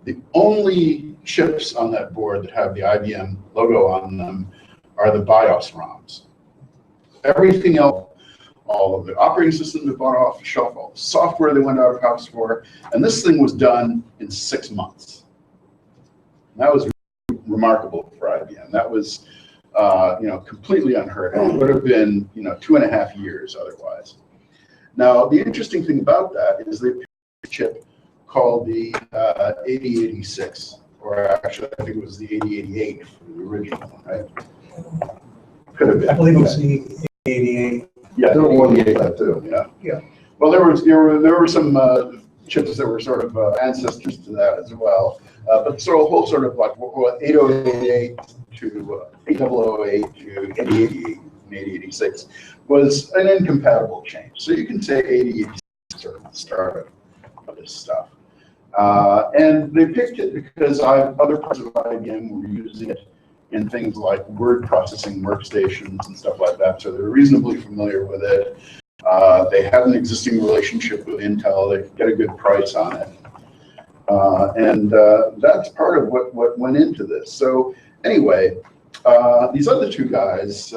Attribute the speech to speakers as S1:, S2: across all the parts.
S1: The only chips on that board that have the IBM logo on them are the BIOS ROMs. Everything else, all of the operating systems they bought off the shelf, all the software they went out of house for, and this thing was done in 6 months. And that was remarkable for IBM. That was, completely unheard of. It would have been, 2.5 years otherwise. Now, the interesting thing about that is they picked a chip called the 8086, or actually, I think it was the 8088 for the original one, right? Could have been.
S2: I believe it was the 88.
S1: Yeah, there were the 85 too. Yeah. Well, there were some chips that were sort of ancestors to that as well. But the whole sort of like 8088 to 8008 to 8088 and 8086 was an incompatible change. So you can say 8086 is sort of the start of this stuff. And they picked it because other parts of IBM were using it in things like word processing workstations and stuff like that. So they're reasonably familiar with it. They had an existing relationship with Intel. They could get a good price on it. And that's part of what went into this. So anyway, these other two guys,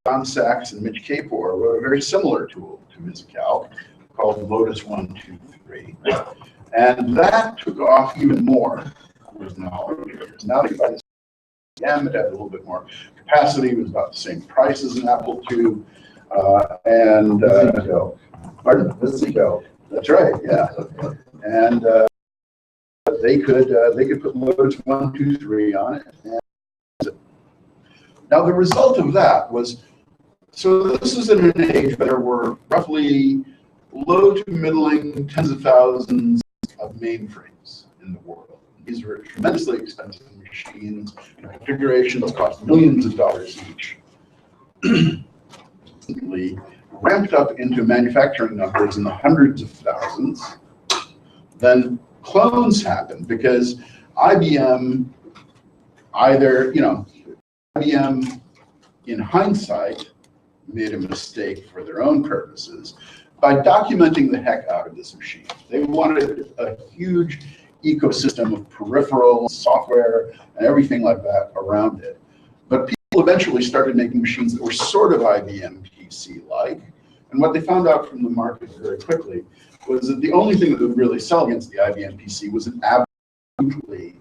S1: John Sachs and Mitch Kapor, wrote a very similar tool to VisiCalc called Lotus 123. And that took off even more with knowledge. Now they got it had a little bit more capacity. It was about the same price as an Apple II. And pardon? VisiCalc. That's right. Yeah. And they could put Lotus 123 on it. And now the result of that was, so this is in an age where there were roughly low to middling tens of thousands of mainframes in the world. These were tremendously expensive machines. Configurations cost millions of dollars each. Ramped up into manufacturing numbers in the hundreds of thousands. Then clones happened because IBM IBM in hindsight made a mistake for their own purposes by documenting the heck out of this machine. They wanted a huge ecosystem of peripheral software and everything like that around it. But people eventually started making machines that were sort of IBM PC-like. And what they found out from the market very quickly was that the only thing that would really sell against the IBM PC was an absolutely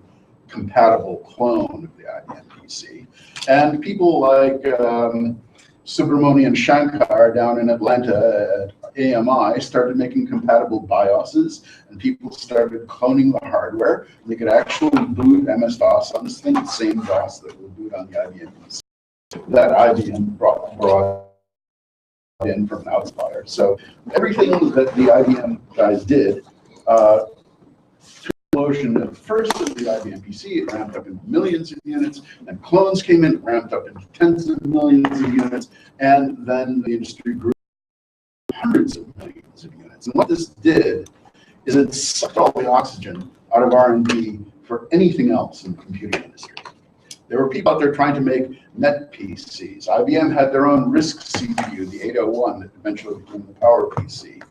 S1: compatible clone of the IBM PC. And people like Subramanian Shankar down in Atlanta at AMI started making compatible BIOSes, and people started cloning the hardware. They could actually boot MS-DOS on this thing, the same DOS that would boot on the IBM PC that IBM brought in from an outsider. So everything that the IBM guys did took the motion at first of the IBM PC, it ramped up into millions of units, and clones came in, ramped up into tens of millions of units, and then the industry grew hundreds of millions of units. And what this did is it sucked all the oxygen out of R&D for anything else in the computing industry. There were people out there trying to make net PCs. IBM had their own RISC CPU, the 801, that eventually became the Power PC.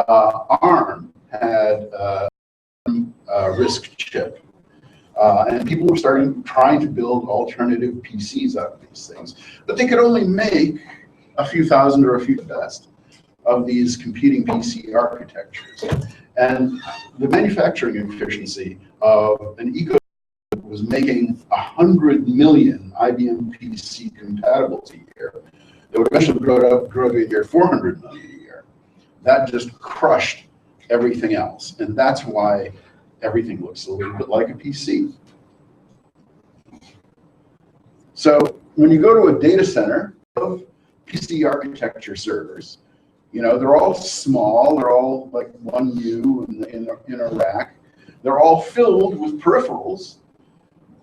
S1: ARM had a RISC chip. And people were trying to build alternative PCs out of these things. But they could only make a few thousand or a few best of these competing PC architectures. And the manufacturing efficiency of an ecosystem was making 100 million IBM PC compatibles a year. That would eventually grow to a year 400 million a year. That just crushed everything else. And that's why everything looks a little bit like a PC. So when you go to a data center of PC architecture servers, they're all small, they're all like 1U in a rack. They're all filled with peripherals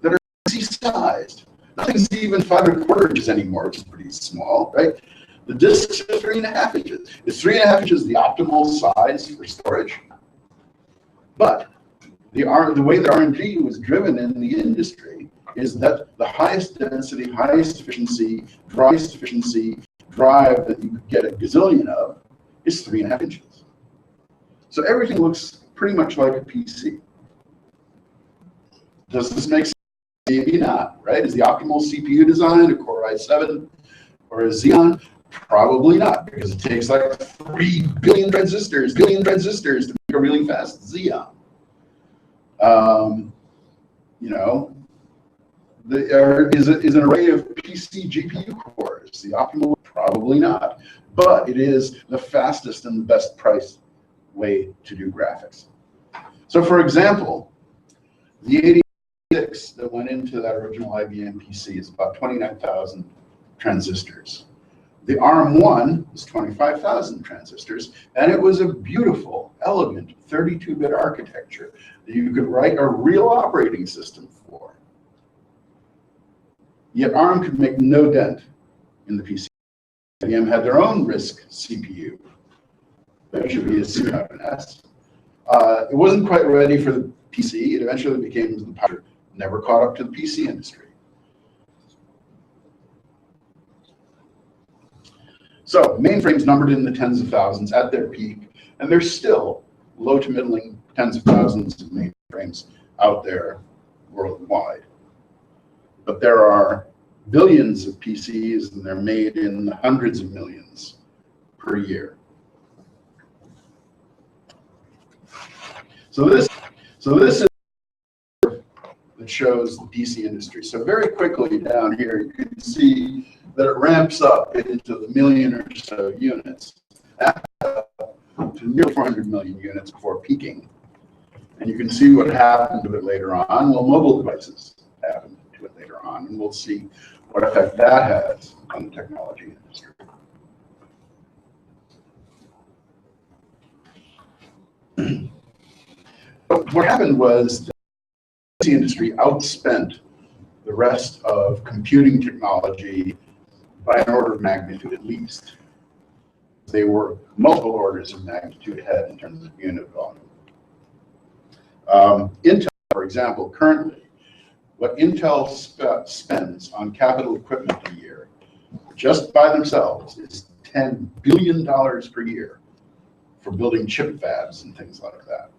S1: that are PC-sized. Nothing's even 5¼ inches anymore, which is pretty small, right? The disks are 3½ inches. Is 3½ inches the optimal size for storage? But the way that R&D was driven in the industry is that the highest density, highest efficiency drive that you could get a gazillion of is 3½ inches. So everything looks pretty much like a PC. Does this make sense? Maybe not, right? Is the optimal CPU design a Core i7 or a Xeon? Probably not, because it takes like 3 billion transistors to make a really fast Xeon. You know, is an array of PC GPU cores the optimal? Probably not, but it is the fastest and the best price way to do graphics. So for example, the 86 that went into that original IBM PC is about 29,000 transistors. The ARM1 is 25,000 transistors, and it was a beautiful, elegant 32-bit architecture that you could write a real operating system for. Yet ARM could make no dent in the PC. IBM had their own RISC CPU. That should be a C-S. It wasn't quite ready for the PC. It eventually became the power, never caught up to the PC industry. So mainframes numbered in the tens of thousands at their peak, and there's still low to middling tens of thousands of mainframes out there worldwide. But there are billions of PCs, and they're made in the hundreds of millions per year. So this is that shows the PC industry. So very quickly down here, you can see that it ramps up into the million or so units, to nearly 400 million units before peaking. And you can see what happened to it later on. Well, mobile devices happened to it later on, and we'll see what effect that has on the technology industry. What happened was the PC industry outspent the rest of computing technology by an order of magnitude at least. They were multiple orders of magnitude ahead in terms of unit volume. Intel, for example, currently, what Intel spends on capital equipment a year, just by themselves, is $10 billion per year for building chip fabs and things like that.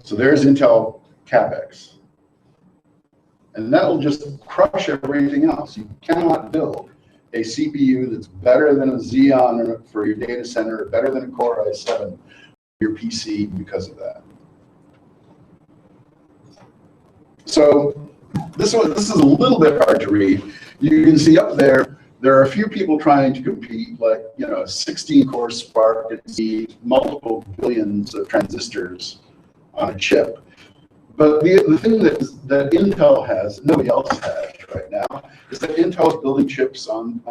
S1: So there's Intel CapEx. And that'll just crush everything else. You cannot build a CPU that's better than a Xeon for your data center, or better than a Core i7 for your PC because of that. So this is a little bit hard to read. You can see up there, there are a few people trying to compete, like, you know, a 16-core Spark that needs multiple billions of transistors on a chip. But the thing that Intel has, nobody else has right now, is that Intel is building chips on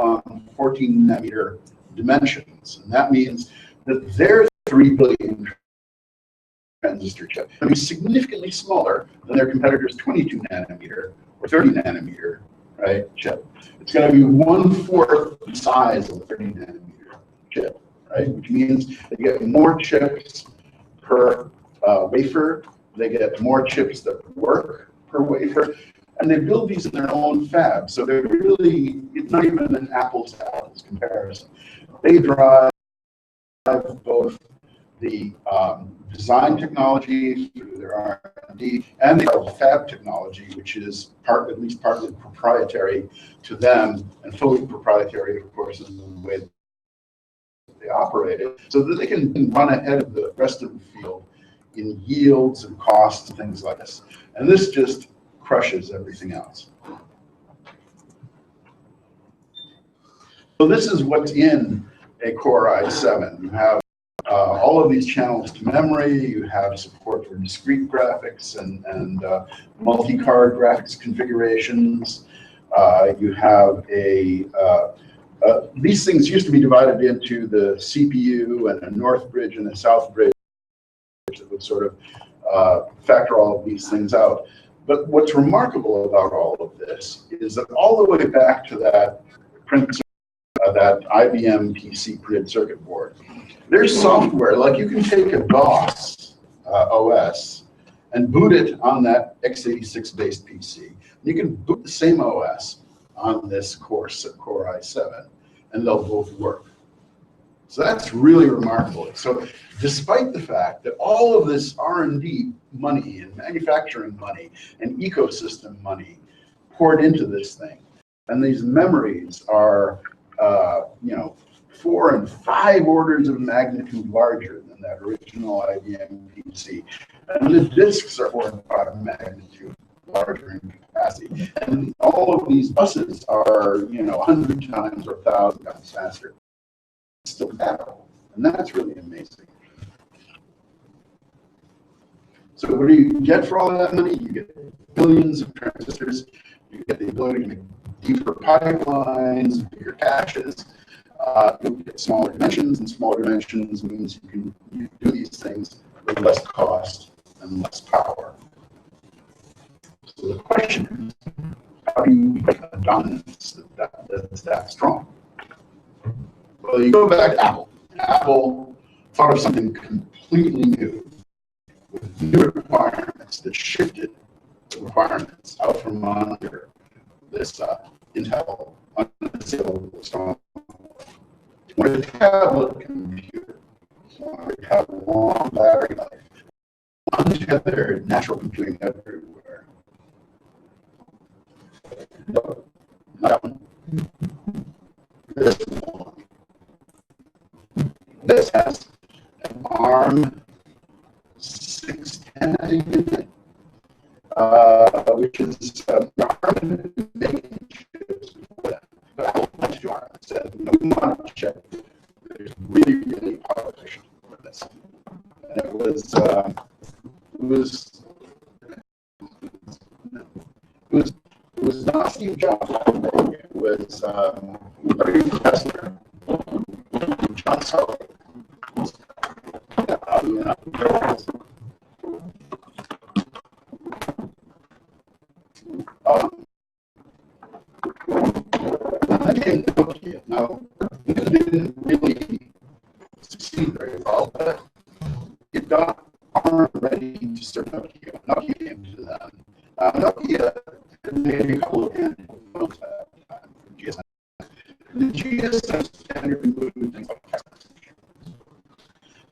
S1: 14 nanometer dimensions. And that means that their 3 billion transistor chip will be significantly smaller than their competitors' 22 nanometer or 30 nanometer, right, chip. It's going to be 1/4 the size of the 30 nanometer chip, right? Which means they get more chips per wafer. They get more chips that work per wafer, and they build these in their own fab. So they're really, it's not even an apples to apples comparison. They drive both the design technology through their R&D, and they have fab technology, which is at least partly proprietary to them, and fully proprietary, of course, in the way they operate it, so that they can run ahead of the rest of the field in yields and costs and things like this. And this just crushes everything else. So this is what's in a Core i7. You have all of these channels to memory. You have support for discrete graphics and multi-card graphics configurations. You have these things used to be divided into the CPU and a north bridge and a south bridge that would sort of factor all of these things out. But what's remarkable about all of this is that all the way back to that that IBM PC printed circuit board, there's software, like you can take a DOS OS and boot it on that x86 based PC. You can boot the same OS on this Core i7, and they'll both work. So that's really remarkable. So despite the fact that all of this R&D money and manufacturing money and ecosystem money poured into this thing, and these memories are, 4 and 5 orders of magnitude larger than that original IBM PC, and the disks are 4 and 5 magnitude larger in capacity, and all of these buses are 100 times or 1,000 times faster. It's still compatible, and that's really amazing. So what do you get for all of that money? You get billions of transistors. You get the ability to make deeper pipelines, bigger caches. You get smaller dimensions, and smaller dimensions means you can do these things with less cost and less power. So the question is, how do you get a dominance that's that strong? Well, you go back to Apple. Apple thought of something completely new, with new requirements that shifted the requirements out from under this Intel unsealable strong. When a tablet computer wanted to have a long battery life, untethered natural computing everywhere. No, not that one. This one. This has an ARM 610, I think, in it, which is ARM making chips before that. But I went to ARM and said, we want to check that it's really, really power efficient for this. And it was not Steve Jobs. It was Larry Kessler, John Sullivan. Again, Nokia. Now, it didn't really succeed very well, but it got ARM ready to start Nokia. Nokia came to them. Nokia made a couple of phones at the time for GSM. The GSM standard included things like text message.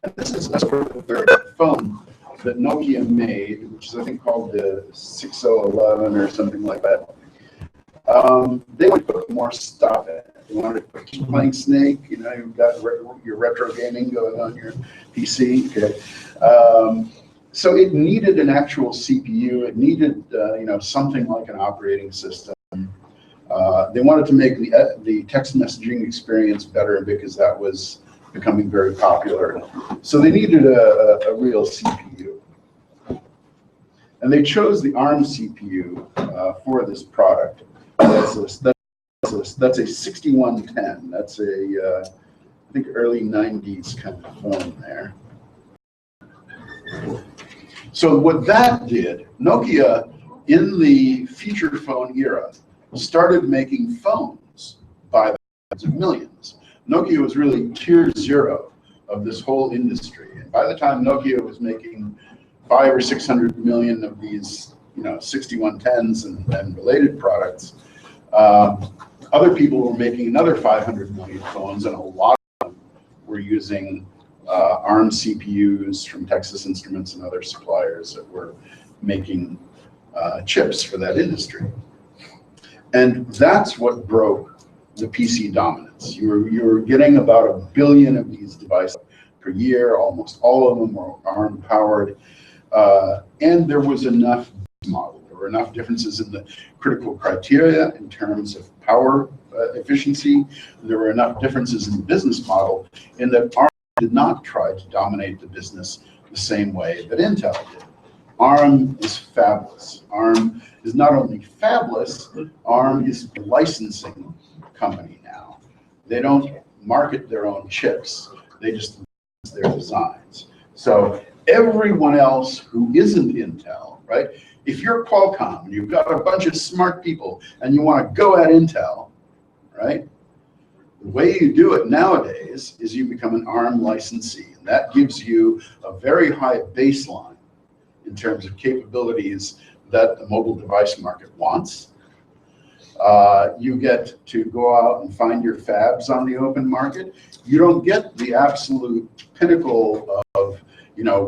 S1: And this is sort of the third phone that Nokia made, which is I think called the 6011 or something like that. They wanted to put more stuff in it. They wanted to keep playing Snake. You've got your retro gaming going on your PC. Okay. So it needed an actual CPU. It needed, something like an operating system. They wanted to make the text messaging experience better because that was becoming very popular. So they needed a real CPU. And they chose the ARM CPU for this product. That's a 6110. That's a, I think, early 90s kind of phone there. So what that did, Nokia, in the feature phone era, started making phones by the hundreds of millions. Nokia was really tier 0 of this whole industry. And by the time Nokia was making 500 or 600 million of these, 6110s and related products, other people were making another 500 million phones, and a lot of them were using ARM CPUs from Texas Instruments and other suppliers that were making chips for that industry. And that's what broke the PC dominance. You were getting about 1 billion of these devices per year. Almost all of them were ARM powered, and there was enough model. There were enough differences in the critical criteria in terms of power efficiency. There were enough differences in the business model in that ARM did not try to dominate the business the same way that Intel did. ARM is fabless. ARM is not only fabless, ARM is a licensing company now. They don't market their own chips. They just license their designs. So everyone else who isn't Intel, right? If you're Qualcomm and you've got a bunch of smart people and you want to go at Intel, right? The way you do it nowadays is you become an ARM licensee, and that gives you a very high baseline in terms of capabilities that the mobile device market wants. You get to go out and find your fabs on the open market. You don't get the absolute pinnacle of,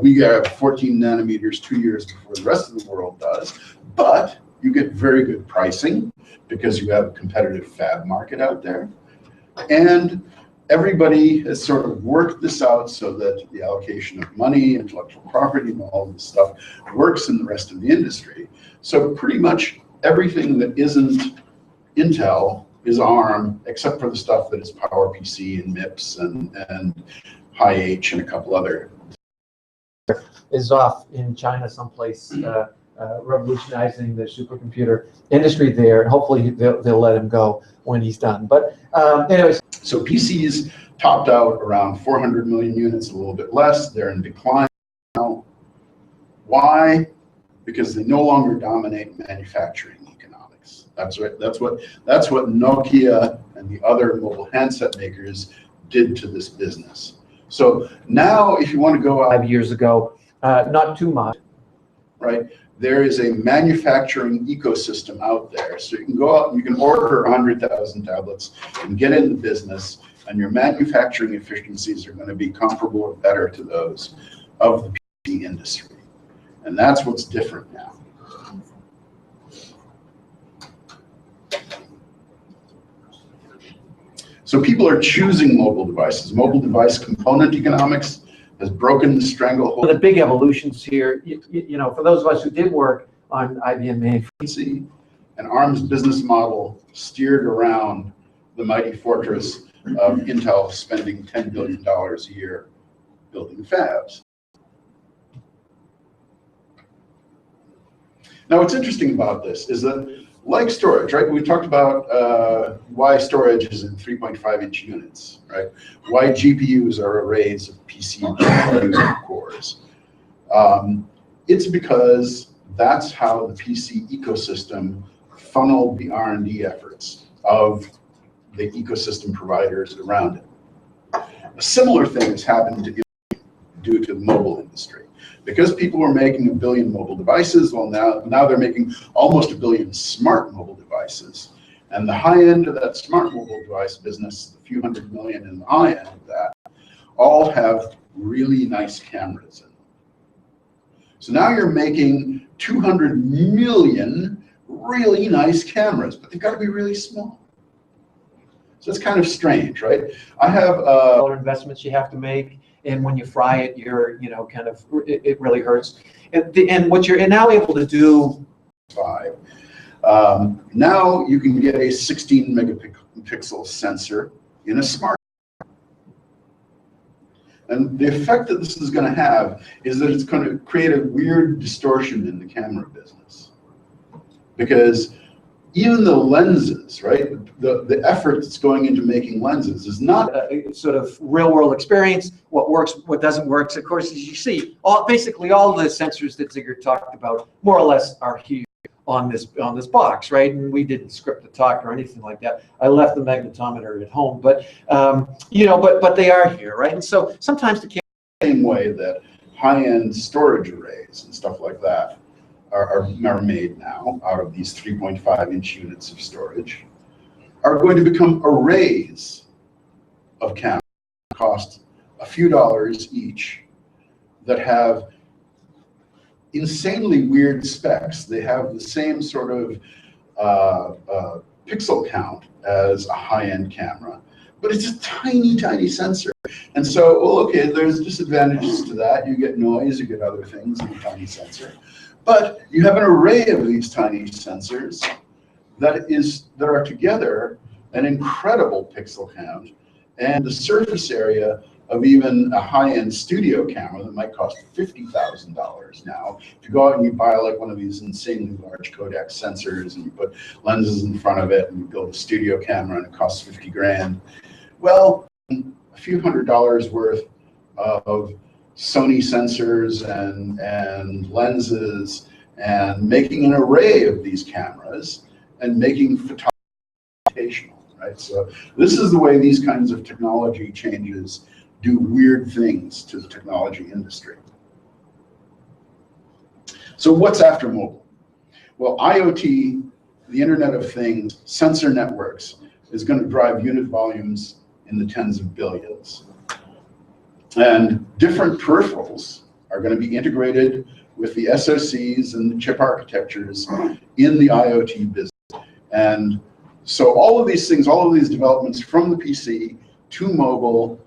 S1: we have 14 nanometers 2 years before the rest of the world does, but you get very good pricing because you have a competitive fab market out there. And everybody has sort of worked this out so that the allocation of money, intellectual property, and all this stuff works in the rest of the industry. So pretty much everything that isn't Intel is ARM, except for the stuff that is PowerPC and MIPS and High H and a couple other.
S3: Is off in China someplace, revolutionizing the supercomputer industry there. Hopefully they'll let him go when he's done. But anyways.
S1: So PCs topped out around 400 million units, a little bit less. They're in decline now. Why? Because they no longer dominate manufacturing economics. That's right. That's what Nokia and the other mobile handset makers did to this business. So now, if you want to go out
S3: 5 years ago, not too much,
S1: right? There is a manufacturing ecosystem out there. So you can go out and you can order 100,000 tablets and get in the business, and your manufacturing efficiencies are going to be comparable or better to those of the PC industry. And that's what's different now. So people are choosing mobile devices. Mobile device component economics has broken the stranglehold.
S3: One of the big evolutions here, for those of us who did work on IBM mainframe.
S1: And ARM's business model steered around the mighty fortress of Intel spending $10 billion a year building fabs. Now, what's interesting about this is that, like storage, right? We talked about why storage is in 3.5-inch units, right? Why GPUs are arrays of PC GPUs and cores. It's because that's how the PC ecosystem funneled the R&D efforts of the ecosystem providers around it. A similar thing has happened due to the mobile industry. Because people were making 1 billion mobile devices, well, now they're making almost 1 billion smart mobile devices. And the high end of that smart mobile device business, a few hundred million in the high end of that, all have really nice cameras in them. So now you're making 200 million really nice cameras, but they've got to be really small. So it's kind of strange, right? I have
S3: investments you have to make. And when you fry it, you're, it really hurts. And what you're now able to do.
S1: Now you can get a 16 megapixel sensor in a smartphone. And the effect that this is going to have is that it's going to create a weird distortion in the camera business. Because even the lenses, right? The effort that's going into making lenses is not
S3: sort of real-world experience. What works, what doesn't work. Of course, as you see, basically all the sensors that Zigger talked about, more or less, are here on this box, right? And we didn't script the talk or anything like that. I left the magnetometer at home, but but they are here, right? And so sometimes the
S1: same way that high-end storage arrays and stuff like that are made now out of these 3.5-inch units of storage, are going to become arrays of cameras that cost a few dollars each, that have insanely weird specs. They have the same sort of pixel count as a high-end camera, but it's a tiny, tiny sensor. And so, well, okay, there's disadvantages to that. You get noise, you get other things in a tiny sensor. But you have an array of these tiny sensors that are together an incredible pixel count, and the surface area of even a high-end studio camera that might cost $50,000 now. If you go out and you buy like one of these insanely large Kodak sensors and you put lenses in front of it and you build a studio camera and it costs 50 grand, well, a few $100s worth of Sony sensors and lenses, and making an array of these cameras and making photography computational, right? So this is the way these kinds of technology changes do weird things to the technology industry. So what's after mobile? Well, IoT the Internet of Things, sensor networks, is going to drive unit volumes in the tens of billions. And different peripherals are going to be integrated with the SoCs and the chip architectures in the IoT business. And so all of these things, all of these developments from the PC to mobile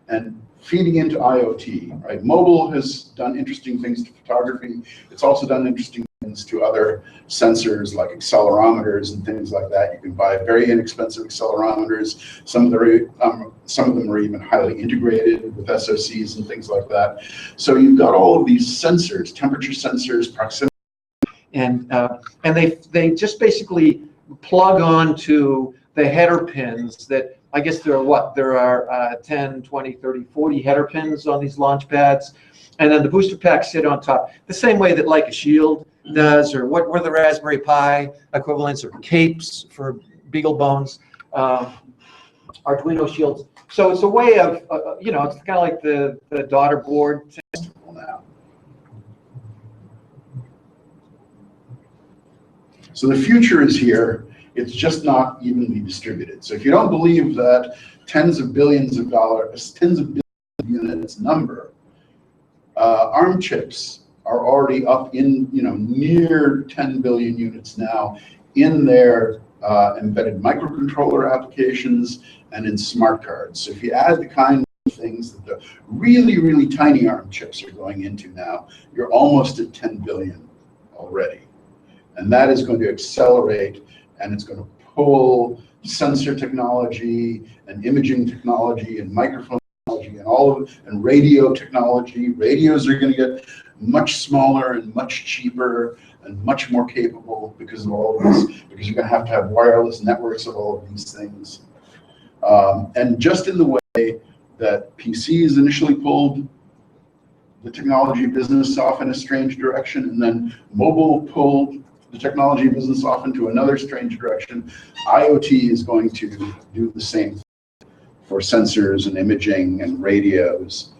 S1: and feeding into IoT, right? Mobile has done interesting things to photography. It's also done interesting things to other sensors like accelerometers and things like that. You can buy very inexpensive accelerometers. Some of them are even highly integrated with SoCs and things like that. So you've got all of these sensors, temperature sensors, proximity.
S3: And they just basically plug on to the header pins that, I guess there are what? There are 10, 20, 30, 40 header pins on these launch pads. And then the booster packs sit on top, the same way that like a Shield does, or what were the Raspberry Pi equivalents, or capes for Beagle Bones, Arduino Shields. So it's a way of, you know, it's kind of like the daughter board
S1: Now. So the future is here. It's just not evenly distributed. So if you don't believe that tens of billions of dollars, tens of billions of units number, ARM chips are already up in, you know, near 10 billion units now in their embedded microcontroller applications and in smart cards. So if you add the kind of things that the really, really tiny ARM chips are going into now, you're almost at 10 billion already. And that is going to accelerate, and it's going to pull sensor technology and imaging technology and microphone technology and all of, and radio technology. Radios are going to get much smaller and much cheaper and much more capable because of all of this, because you're going to have wireless networks of all of these things. And just in the way that PCs initially pulled the technology business off in a strange direction, and then mobile pulled the technology business off into another strange direction, IoT is going to do the same thing for sensors and imaging and radios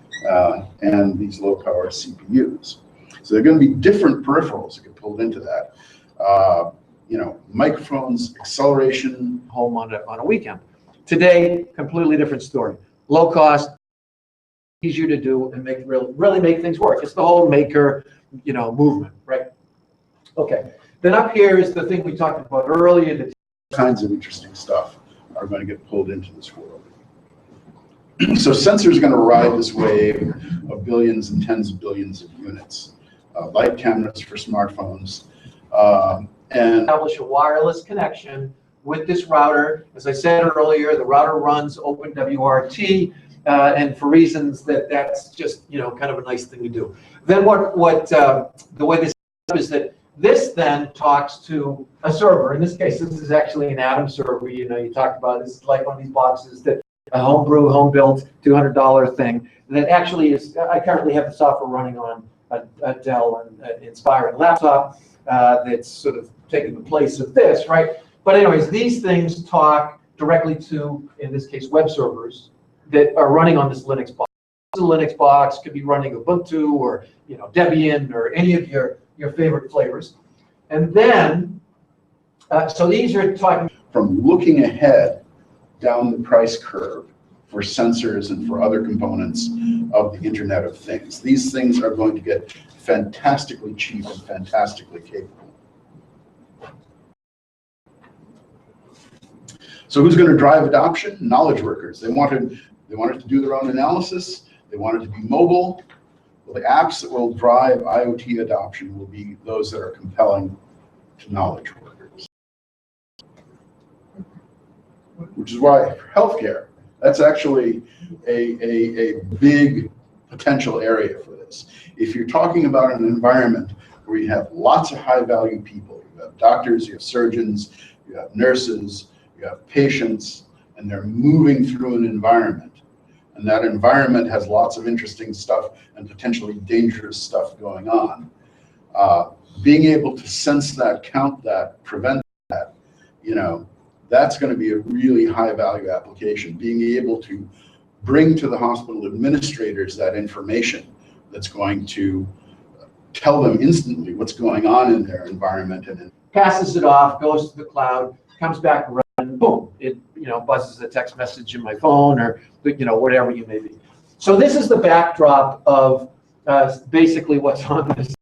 S1: and these low power CPUs. So they're going to be different peripherals that get pulled into that. You know, microphones, acceleration.
S3: home on a weekend. Today, completely different story. Low cost, easier to do, and really make things work. It's the whole maker, you know, movement, right? Okay. Then up here is the thing we talked about earlier. The
S1: Kinds of interesting stuff are going to get pulled into this world. So sensors are going to ride this wave of billions and tens of billions of units. Light cameras for smartphones, and
S3: establish a wireless connection with this router. As I said earlier, the router runs OpenWRT, and for reasons that's just, you know, kind of a nice thing to do. Then the way this is that this then talks to a server. In this case, this is actually an Atom server. You know, you talked about this is like one of these boxes that a homebrew, home-built, $200 thing that actually is. I currently have the software running on a Dell and Inspiron laptop that's sort of taking the place of this, right? But anyways, these things talk directly to, in this case, web servers that are running on this Linux box. The Linux box could be running Ubuntu or, you know, Debian or any of your favorite flavors. And then, so these are talking
S1: from looking ahead down the price curve for sensors and for other components of the Internet of Things. These things are going to get fantastically cheap and fantastically capable. So who's going to drive adoption? Knowledge workers. They want it to do their own analysis. They want it to be mobile. Well, the apps that will drive IoT adoption will be those that are compelling to knowledge workers. Which is why healthcare, that's actually a big potential area for this. If you're talking about an environment where you have lots of high-value people, you have doctors, you have surgeons, you have nurses, you have patients, and they're moving through an environment, and that environment has lots of interesting stuff and potentially dangerous stuff going on. Being able to sense that, count that, prevent that, you know, that's going to be a really high value application. Being able to bring to the hospital administrators that information that's going to tell them instantly what's going on in their environment, and
S3: passes it off, goes to the cloud, comes back around, boom, it buzzes a text message in my phone, or whatever you may be. So this is the backdrop of basically what's on this.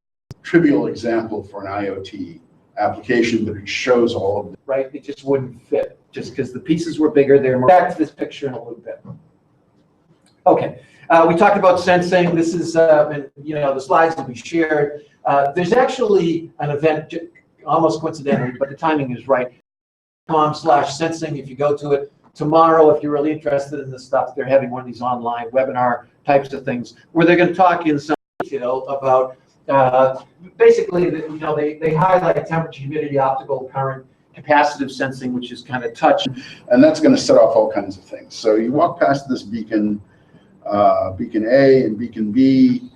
S1: trivial example for an IoT application, but it shows all of them.
S3: Right, it just wouldn't fit, just because the pieces were bigger. They're more. Back to this picture in a little bit. Okay, we talked about sensing. This is, the slides that we shared. There's actually an event, almost coincidentally, but the timing is right. .com/sensing. If you go to it tomorrow, if you're really interested in this stuff, they're having one of these online webinar types of things where they're going to talk in some detail about basically, they highlight temperature, humidity, optical current, capacitive sensing, which is kind of touch.
S1: And that's going to set off all kinds of things. So you walk past this beacon, beacon A and beacon B,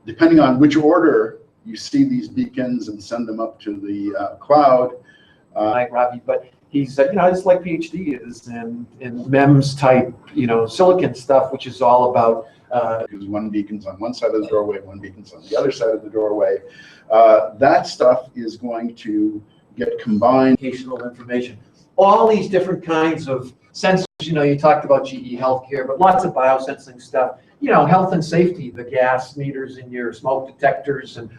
S1: depending on which order you see these beacons and send them up to the cloud.
S3: Like Ravi, but he's, it's like PhD is in MEMS type, silicon stuff, which is all about.
S1: Because one beacon's on one side of the doorway, one beacon's on the other side of the doorway. That stuff is going to get combined.
S3: Educational information. All these different kinds of sensors, you talked about GE Healthcare, but lots of biosensing stuff, health and safety, the gas meters in your smoke detectors, and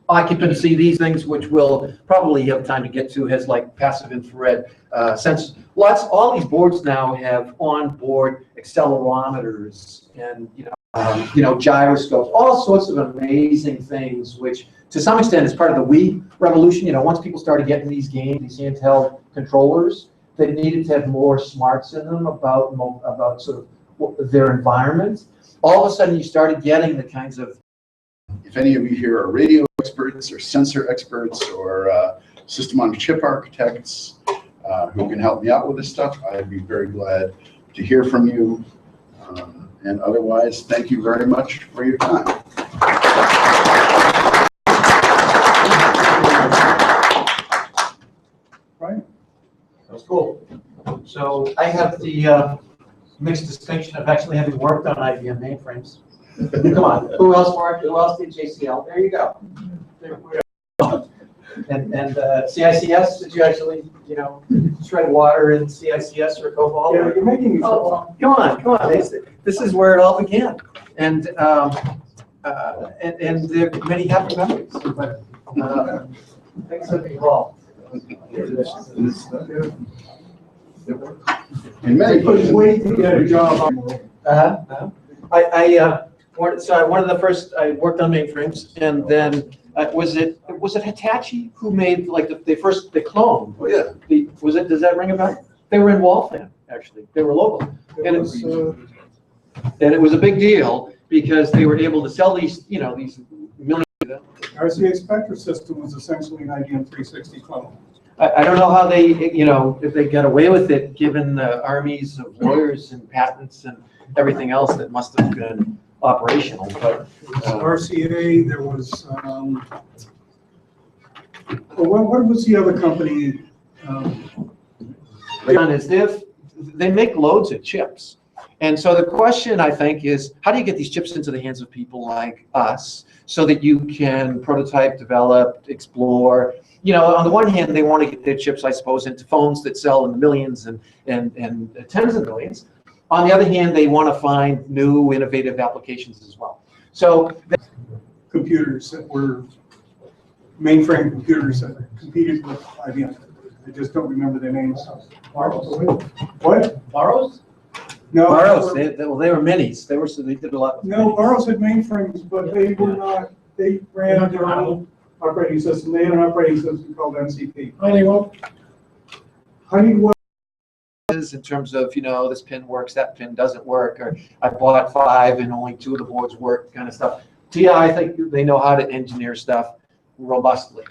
S3: occupancy, these things, which we'll probably have time to get to, has like passive infrared sensors. All these boards now have onboard accelerometers and gyroscopes, all sorts of amazing things, which to some extent is part of the Wii revolution. Once people started getting these games, these handheld controllers, they needed to have more smarts in them about sort of their environment. All of a sudden, you started getting the kinds of.
S1: If any of you here are radio experts or sensor experts or system on chip architects who can help me out with this stuff, I'd be very glad to hear from you. And otherwise, thank you very much for your time.
S2: Right?
S3: That was cool. So I have the mixed distinction of actually having worked on IBM mainframes. Come on, who else worked? Who else did JCL? There you go. And CICS, did you actually, tread water in CICS or COBOL?
S2: Yeah, you're making me feel.
S3: Oh, come on. This is where it all began. And there are many happy memories, but things have evolved.
S1: In many
S2: Just
S1: cases,
S2: wait to get a job.
S3: One of the first, I worked on mainframes, and then was it Hitachi who made like the clone?
S1: oh yeah,
S3: Does that ring a bell? They were in Waltham, actually. They were local, and it was a big deal because they were able to sell these, these millions.
S2: RCA Spectra system was essentially an IBM 360 clone.
S3: I don't know how they, if they got away with it, given the armies of lawyers and patents and everything else that must have been operational. But
S2: RCA, there was, what was the other company?
S3: They make loads of chips. And so the question, I think, is how do you get these chips into the hands of people like us so that you can prototype, develop, explore? On the one hand, they want to get their chips, I suppose, into phones that sell in the millions and tens of millions. On the other hand, they want to find new, innovative applications as well. So
S2: Computers that were mainframe computers that competed with IBM. I just don't remember their names. What?
S3: Burroughs?
S2: No.
S3: Burroughs, they were minis. They did a lot.
S2: No, Burroughs had mainframes, but they were not. They ran their own operating system. They had an operating system called MCP. Honeywell.
S3: In terms of, this pin works, that pin doesn't work, or I bought 5 and only 2 of the boards work, kind of stuff. TI, I think they know how to engineer stuff robustly.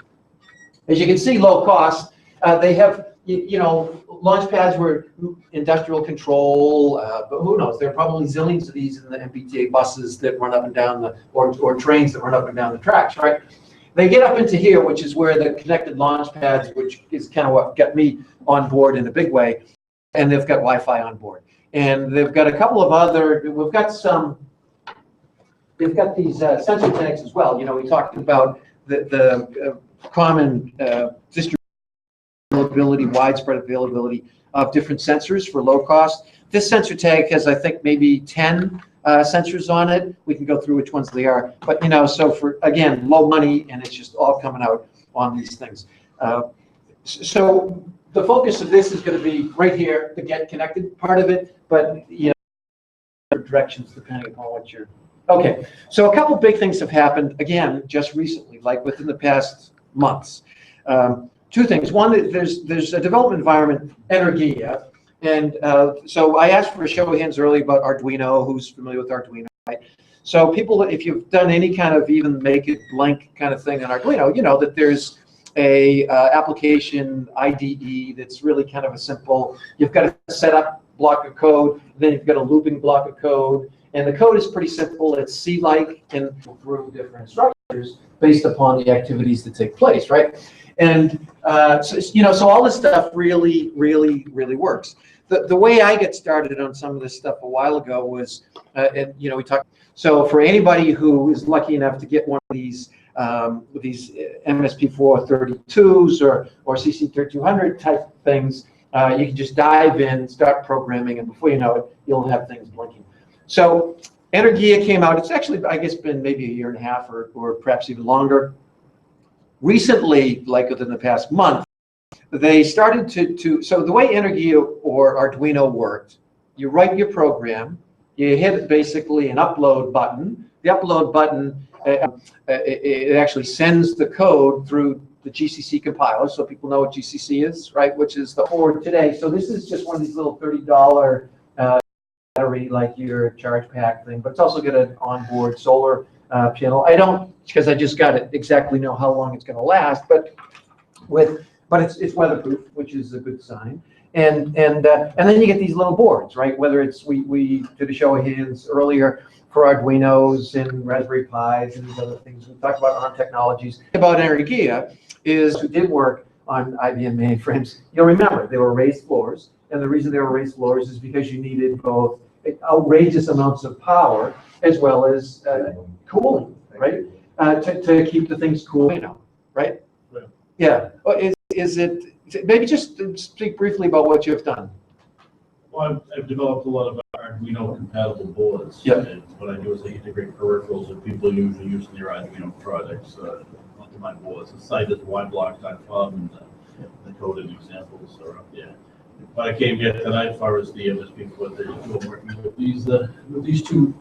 S3: As you can see, low cost. They have, launch pads were industrial control, but who knows? There are probably zillions of these in the MBTA buses that run up and down or trains that run up and down the tracks, right? They get up into here, which is where the connected launch pads, which is kind of what got me on board in a big way, and they've got Wi-Fi on board. And they've got a couple of other, we've got some they've got these sensor tags as well. You know, we talked about the common distribution availability, widespread availability of different sensors for low cost. This sensor tag has, I think, maybe 10 sensors on it. We can go through which ones they are. But, you know, so for, again, low money, and it's just all coming out on these things. So the focus of this is going to be right here, the get connected part of it, but, you know, directions depending upon what you're. Okay, so a couple big things have happened, again, just recently, like within the past months. Two things. One, there's a development environment, Energia, and so I asked for a show of hands early about Arduino. Who's familiar with Arduino, right? So people, if you've done any kind of even make it blank kind of thing on Arduino, you know that there's a application IDE that's really kind of a simple. You've got a setup block of code, then you've got a looping block of code, and the code is pretty simple. It's C-like and through different structures based upon the activities that take place, right? And so, you know, so all this stuff really works. The way I get started on some of this stuff a while ago was, and you know, we talked. So for anybody who is lucky enough to get one of these MSP432s or CC3200 type things, you can just dive in, start programming, and before you know it, you'll have things blinking. So Energia came out. It's actually, I guess, been maybe a year and a half or perhaps even longer. Recently, like within the past month, they started so the way Energia or Arduino worked, you write your program, you hit basically an upload button. The upload button, it actually sends the code through the GCC compiler, so people know what GCC is, right? Which is the board today. So this is just one of these little $30 battery, like your charge pack thing, but it's also got an onboard solar panel. I don't, because I just got it, exactly know how long it's going to last, but it's weatherproof, which is a good sign. And then you get these little boards, right? Whether it's we did a show of hands earlier for Arduinos and Raspberry Pis and these other things. We talked about ARM technologies. About Energia is who did work on IBM mainframes. You'll remember they were raised floors, and the reason they were raised floors is because you needed both outrageous amounts of power as well as cooling, right? To keep the things cool, you know, right? Yeah. Is it? Maybe just speak briefly about what you've done.
S4: Well, I've developed a lot of Arduino compatible boards.
S3: Yeah.
S4: And what I do is I integrate peripherals that people usually use in their Arduino projects onto my boards. The site is yblock.com, and the code and examples are up there. What I came here tonight, as far as the MSP432, I'm working with these two.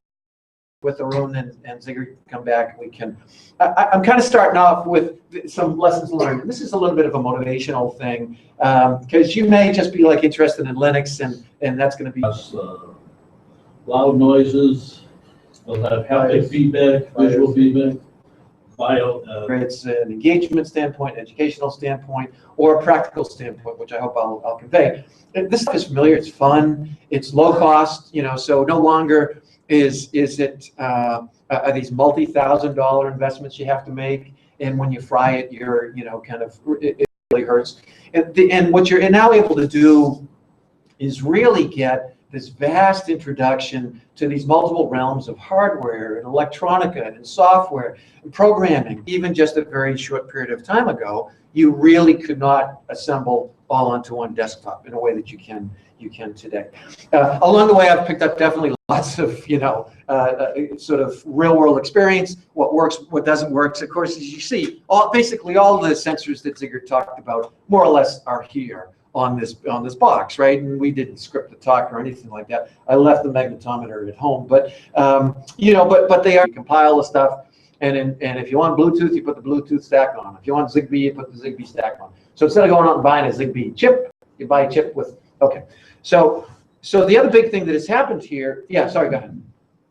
S3: With Arun and Ziggy come back, we can. I'm kind of starting off with some lessons learned. This is a little bit of a motivational thing because you may just be like interested in Linux, and that's going to be
S4: Loud noises. They'll have haptic feedback, visual feedback.
S3: It's an engagement standpoint, educational standpoint, or a practical standpoint, which I hope I'll convey. This stuff is familiar. It's fun. It's low cost. You know, so no longer. Is it are these multi-$1,000 investments you have to make, and when you fry it, you're kind of it really hurts. And what you're now able to do is really get this vast introduction to these multiple realms of hardware and electronica and software and programming. Even just a very short period of time ago, you really could not assemble all onto one desktop in a way that you can today. Along the way, I've picked up definitely lots of sort of real world experience. What works, what doesn't work. So of course, as you see, basically all the sensors that Ziggy talked about more or less are here on this box, right? And we didn't script the talk or anything like that. I left the magnetometer at home, but but they are compile the stuff. And if you want Bluetooth, you put the Bluetooth stack on. If you want Zigbee, you put the Zigbee stack on. So instead of going out and buying a Zigbee chip, you buy a chip with, okay. So the other big thing that has happened here, yeah, sorry, go ahead.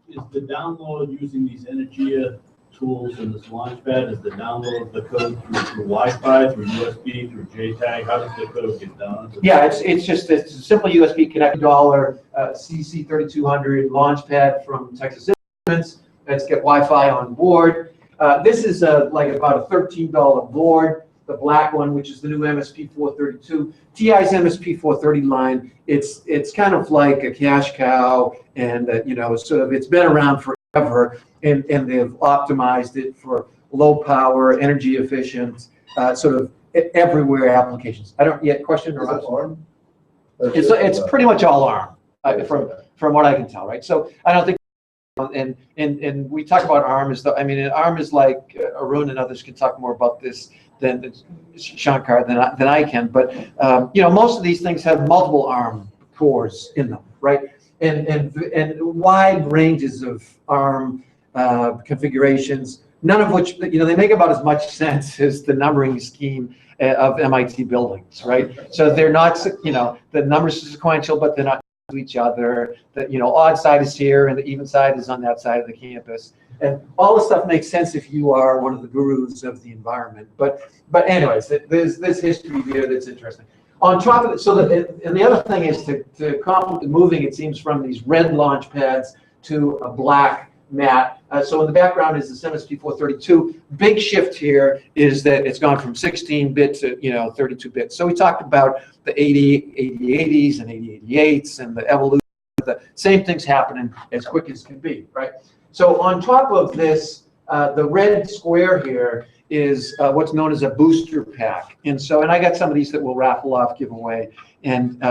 S4: Is the download using these Energia tools and this launchpad, is the download of the code through Wi-Fi, through USB, through JTAG? How does the code get done?
S3: Yeah, it's a simple USB connected CC3200 launchpad from Texas Instruments. Let's get Wi-Fi on board. This is like about a $13 board. The black one, which is the new MSP432. TI's MSP430 line, it's kind of like a cash cow, and sort of it's been around for ever, and they've optimized it for low power, energy efficient, sort of everywhere applications. I don't yet question or
S5: ARM?
S3: it's pretty much all ARM from what I can tell, right? So I don't think, and we talk about ARM as I mean, ARM is like Arun and others can talk more about this than Shankar than I can, but you know, most of these things have multiple ARM cores in them, right? And wide ranges of ARM configurations, none of which, you know, they make about as much sense as the numbering scheme of MIT buildings, right? So they're not, you know, the numbers are sequential, but they're not to each other. The, you know, odd side is here and the even side is on that side of the campus. And all this stuff makes sense if you are one of the gurus of the environment. But anyways, there's this history here that's interesting. On top of it, so and the other thing is to complement the moving, it seems, from these red launch pads to a black mat. So in the background is the SMSP432. Big shift here is that it's gone from 16-bit to, you know, 32-bit. So we talked about the 8080s and 8088s and the evolution. The same thing's happening as quick as can be, right? So on top of this, the red square here is what's known as a booster pack. And so, and I got some of these that we'll raffle off, give away. And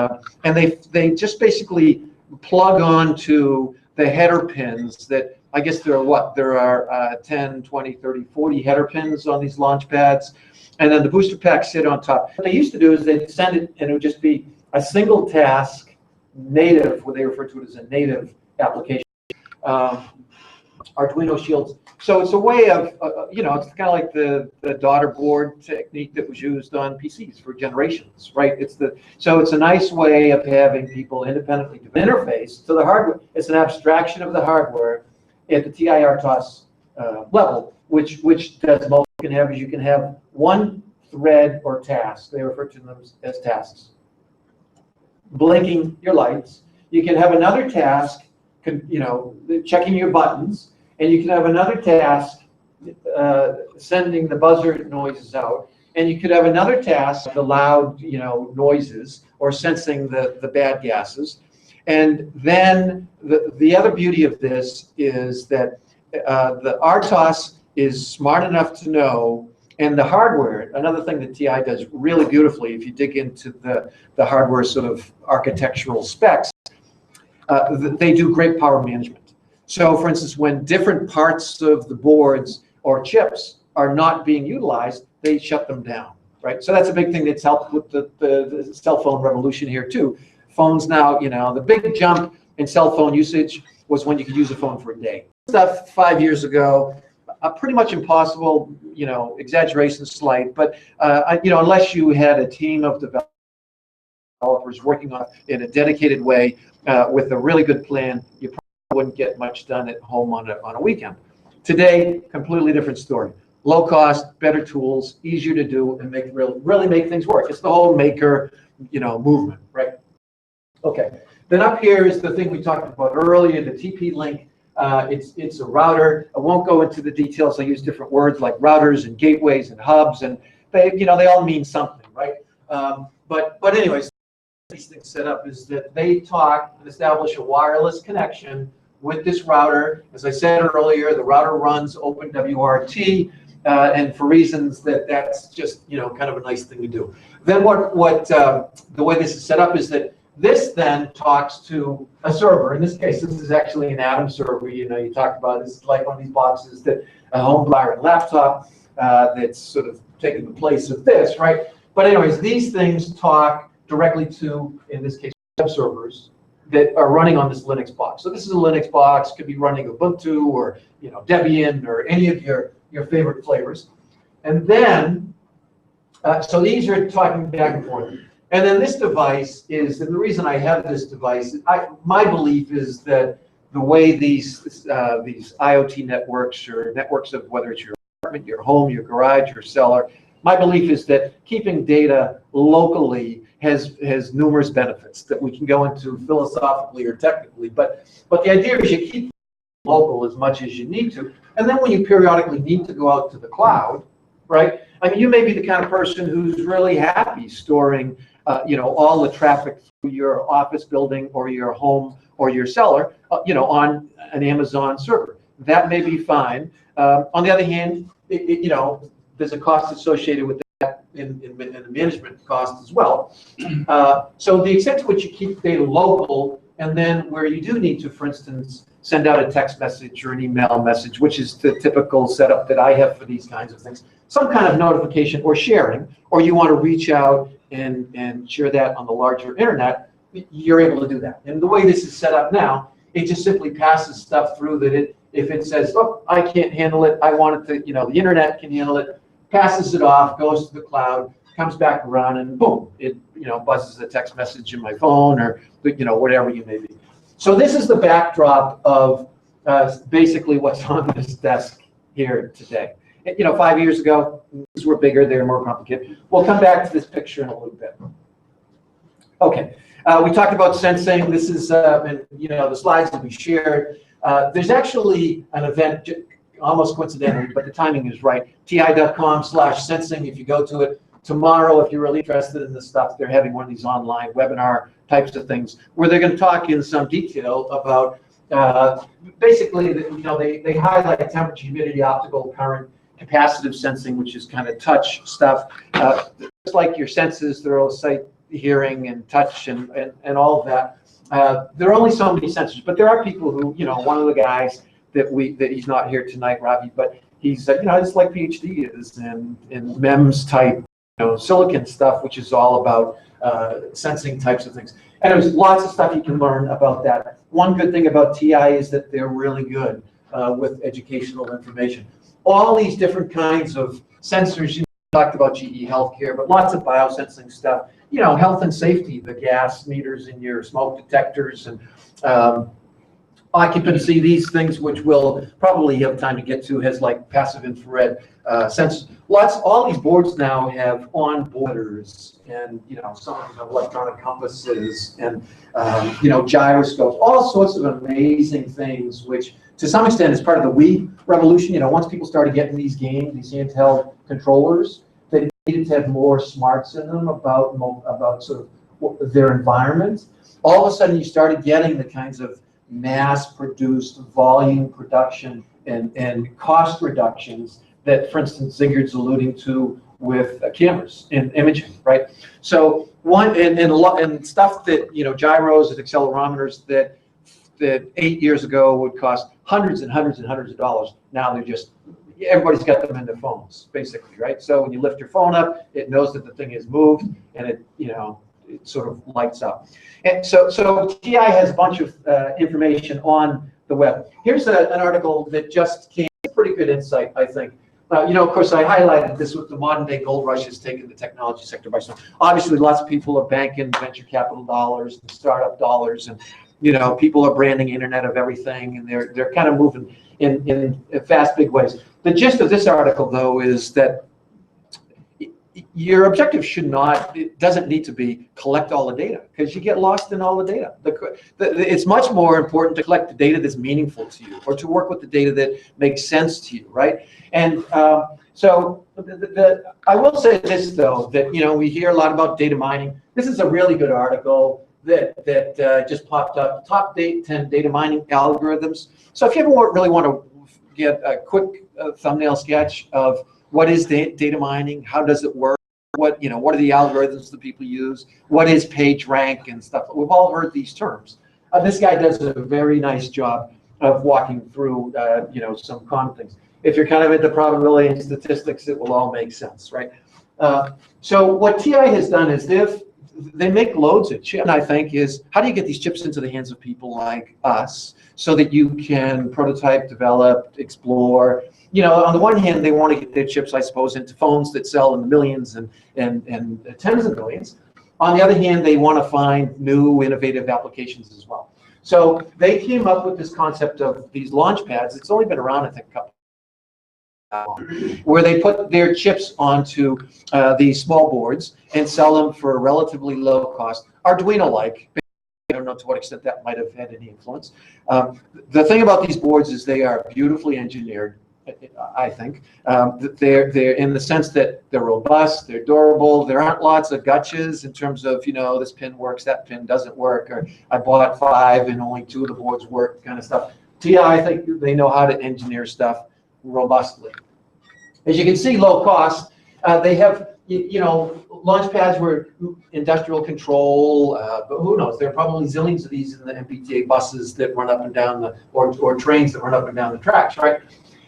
S3: they just basically plug onto the header pins that, I guess there are what? There are 10, 20, 30, 40 header pins on these launch pads. And then the booster packs sit on top. What they used to do is they'd send it and it would just be a single task, native, what they refer to it as a native application. Arduino shields. So it's a way of, you know, it's kind of like the daughter board technique that was used on PCs for generations, right? So it's a nice way of having people independently interface to the hardware. It's an abstraction of the hardware at the TI-RTOS level, which does most you can have is you can have one thread or task. They refer to them as tasks. Blinking your lights. You can have another task, you know, checking your buttons. And you can have another task sending the buzzer noises out. And you could have another task, the loud, you know, noises or sensing the bad gases. And then the other beauty of this is that the RTOS is smart enough to know, and the hardware, another thing that TI does really beautifully, if you dig into the hardware sort of architectural specs, they do great power management. So for instance, when different parts of the boards or chips are not being utilized, they shut them down, right? So that's a big thing that's helped with the cell phone revolution here too. Phones now, you know, the big jump in cell phone usage was when you could use a phone for a day. Stuff 5 years ago, pretty much impossible, you know, exaggeration slight, but, you know, unless you had a team of developers working on it in a dedicated way with a really good plan, you probably wouldn't get much done at home on a weekend. Today, completely different story. Low cost, better tools, easier to do, and really make things work. It's the whole maker, you know, movement, right? Okay. Then up here is the thing we talked about earlier, the TP-Link. It's a router. I won't go into the details. I use different words like routers and gateways and hubs, and they, you know, they all mean something, right? But anyways, these things set up is that they talk and establish a wireless connection with this router. As I said earlier, the router runs OpenWRT, and for reasons that's just, you know, kind of a nice thing to do. Then the way this is set up is that this then talks to a server. In this case, this is actually an Atom server. You know, you talked about this is like one of these boxes that a home buyer laptop that's sort of taking the place of this, right? But anyways, these things talk directly to, in this case, web servers that are running on this Linux box. So this is a Linux box, could be running Ubuntu or, you know, Debian or any of your favorite flavors. And then, so these are talking back and forth. And then this device is, and the reason I have this device, my belief is that the way these IoT networks or networks of whether it's your apartment, your home, your garage, your cellar, my belief is that keeping data locally has numerous benefits that we can go into philosophically or technically. But the idea is you keep local as much as you need to. And then when you periodically need to go out to the cloud, right? I mean, you may be the kind of person who's really happy storing, you know, all the traffic through your office building or your home or your cellar, you know, on an Amazon server. that may be fine. On the other hand, you know, there's a cost associated with that in the management cost as well. So the extent to which you keep data local, and then where you do need to, for instance, send out a text message or an email message, which is the typical setup that I have for these kinds of things, some kind of notification or sharing, or you want to reach out and share that on the larger internet, you're able to do that. And the way this is set up now, it just simply passes stuff through that if it says, oh, I can't handle it, I want it to, you know, the internet can handle it, passes it off, goes to the cloud, comes back around, and boom, it, you know, buzzes a text message in my phone or, you know, whatever you may be. So this is the backdrop of basically what's on this desk here today. You know, 5 years ago, these were bigger, they were more complicated. We'll come back to this picture in a little bit. Okay, we talked about sensing. This is, and, you know, the slides that we shared. There's actually an event, almost coincidentally, but the timing is right, ti.com/sensing. If you go to it tomorrow, if you're really interested in this stuff, they're having one of these online webinar types of things where they're going to talk in some detail about basically, you know, they highlight temperature, humidity, optical current, capacitive sensing, which is kind of touch stuff. Just like your senses, they're all sight, hearing, and touch, and all of that. There are only so many sensors, but there are people who, you know, one of the guys that he's not here tonight, Ravi, but he's, you know, it's like PhD is in MEMS type, you know, silicon stuff, which is all about sensing types of things. And there's lots of stuff you can learn about that. One good thing about TI is that they're really good with educational information. All these different kinds of sensors, you talked about GE Healthcare, but lots of biosensing stuff, you know, health and safety, the gas meters in your smoke detectors, and occupancy, these things, which we'll probably have time to get to, has like passive infrared sensors. All these boards now have onboarders, and, you know, some of them have electronic compasses, and you know, gyroscopes, all sorts of amazing things, which to some extent is part of the Wii revolution. You know, once people started getting these games, these handheld controllers, they needed to have more smarts in them about sort of their environment. All of a sudden, you started getting the kinds of mass-produced volume production and cost reductions that, for instance, Zingard's alluding to with cameras and imaging, right? So and stuff that, you know, gyros and accelerometers that 8 years ago would cost hundreds and hundreds and hundreds of dollars. Now they're just, everybody's got them in their phones, basically, right? So when you lift your phone up, it knows that the thing is moved, and it, you know, it sort of lights up. And so TI has a bunch of information on the web. Here's an article that just came, pretty good insight, I think. You know, of course, I highlighted this with the modern day gold rush has taken the technology sector by storm. Obviously, lots of people are banking venture capital dollars and startup dollars, and, you know, people are branding Internet of Everything, and they're kind of moving in fast, big ways. The gist of this article, though, is that your objective should not, it doesn't need to be collect all the data, because you get lost in all the data. It's much more important to collect the data that's meaningful to you, or to work with the data that makes sense to you, right? And so I will say this, though, that, you know, we hear a lot about data mining. This is a really good article that just popped up, top 10 data mining algorithms. So if you ever really want to get a quick thumbnail sketch of what is data mining, how does it work, what are the algorithms that people use, what is page rank and stuff. We've all heard these terms. This guy does a very nice job of walking through, you know, some common things. If you're kind of into probability and statistics, it will all make sense, right? So what TI has done is they make loads of chips, and I think is, how do you get these chips into the hands of people like us so that you can prototype, develop, explore? You know, on the one hand, they want to get their chips, I suppose, into phones that sell in the millions and tens of millions. On the other hand, they want to find new, innovative applications as well. So they came up with this concept of these launch pads. It's only been around, I think, a couple where they put their chips onto these small boards and sell them for a relatively low cost, Arduino-like. I don't know to what extent that might have had any influence. The thing about these boards is they are beautifully engineered, I think. They're in the sense that they're robust, they're durable, there aren't lots of gotchas in terms of, you know, this pin works, that pin doesn't work, or I bought 5 and only 2 of the boards work, kind of stuff. TI, I think they know how to engineer stuff robustly. As you can see, low cost. They have, you know, launch pads were industrial control, but who knows? There are probably zillions of these in the MBTA buses that run up and down the, or trains that run up and down the tracks, right?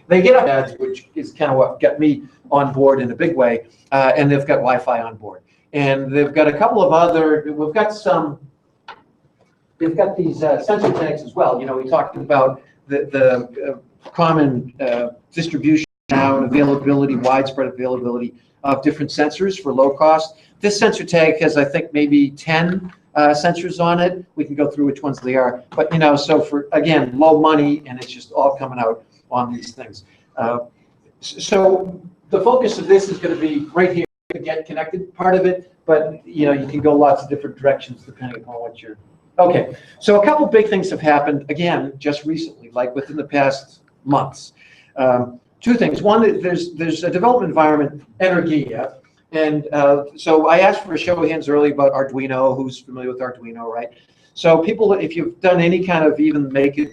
S3: They get up pads, which is kind of what got me on board in a big way, and they've got Wi-Fi on board. And they've got a couple of other, we've got these sensor tags as well. You know, we talked about the common distribution now and availability, widespread availability of different sensors for low cost. This sensor tag has, I think, maybe 10 sensors on it. We can go through which ones they are. But, you know, so for, again, low money, and it's just all coming out on these things. So the focus of this is going to be right here, the get connected part of it. But, you know, you can go lots of different directions depending upon what you're. Okay, so a couple big things have happened, again, just recently, like within the past months. Two things. One, there's a development environment, Energia, and so I asked for a show of hands early about Arduino. Who's familiar with Arduino, right? So people, if you've done any kind of even make it,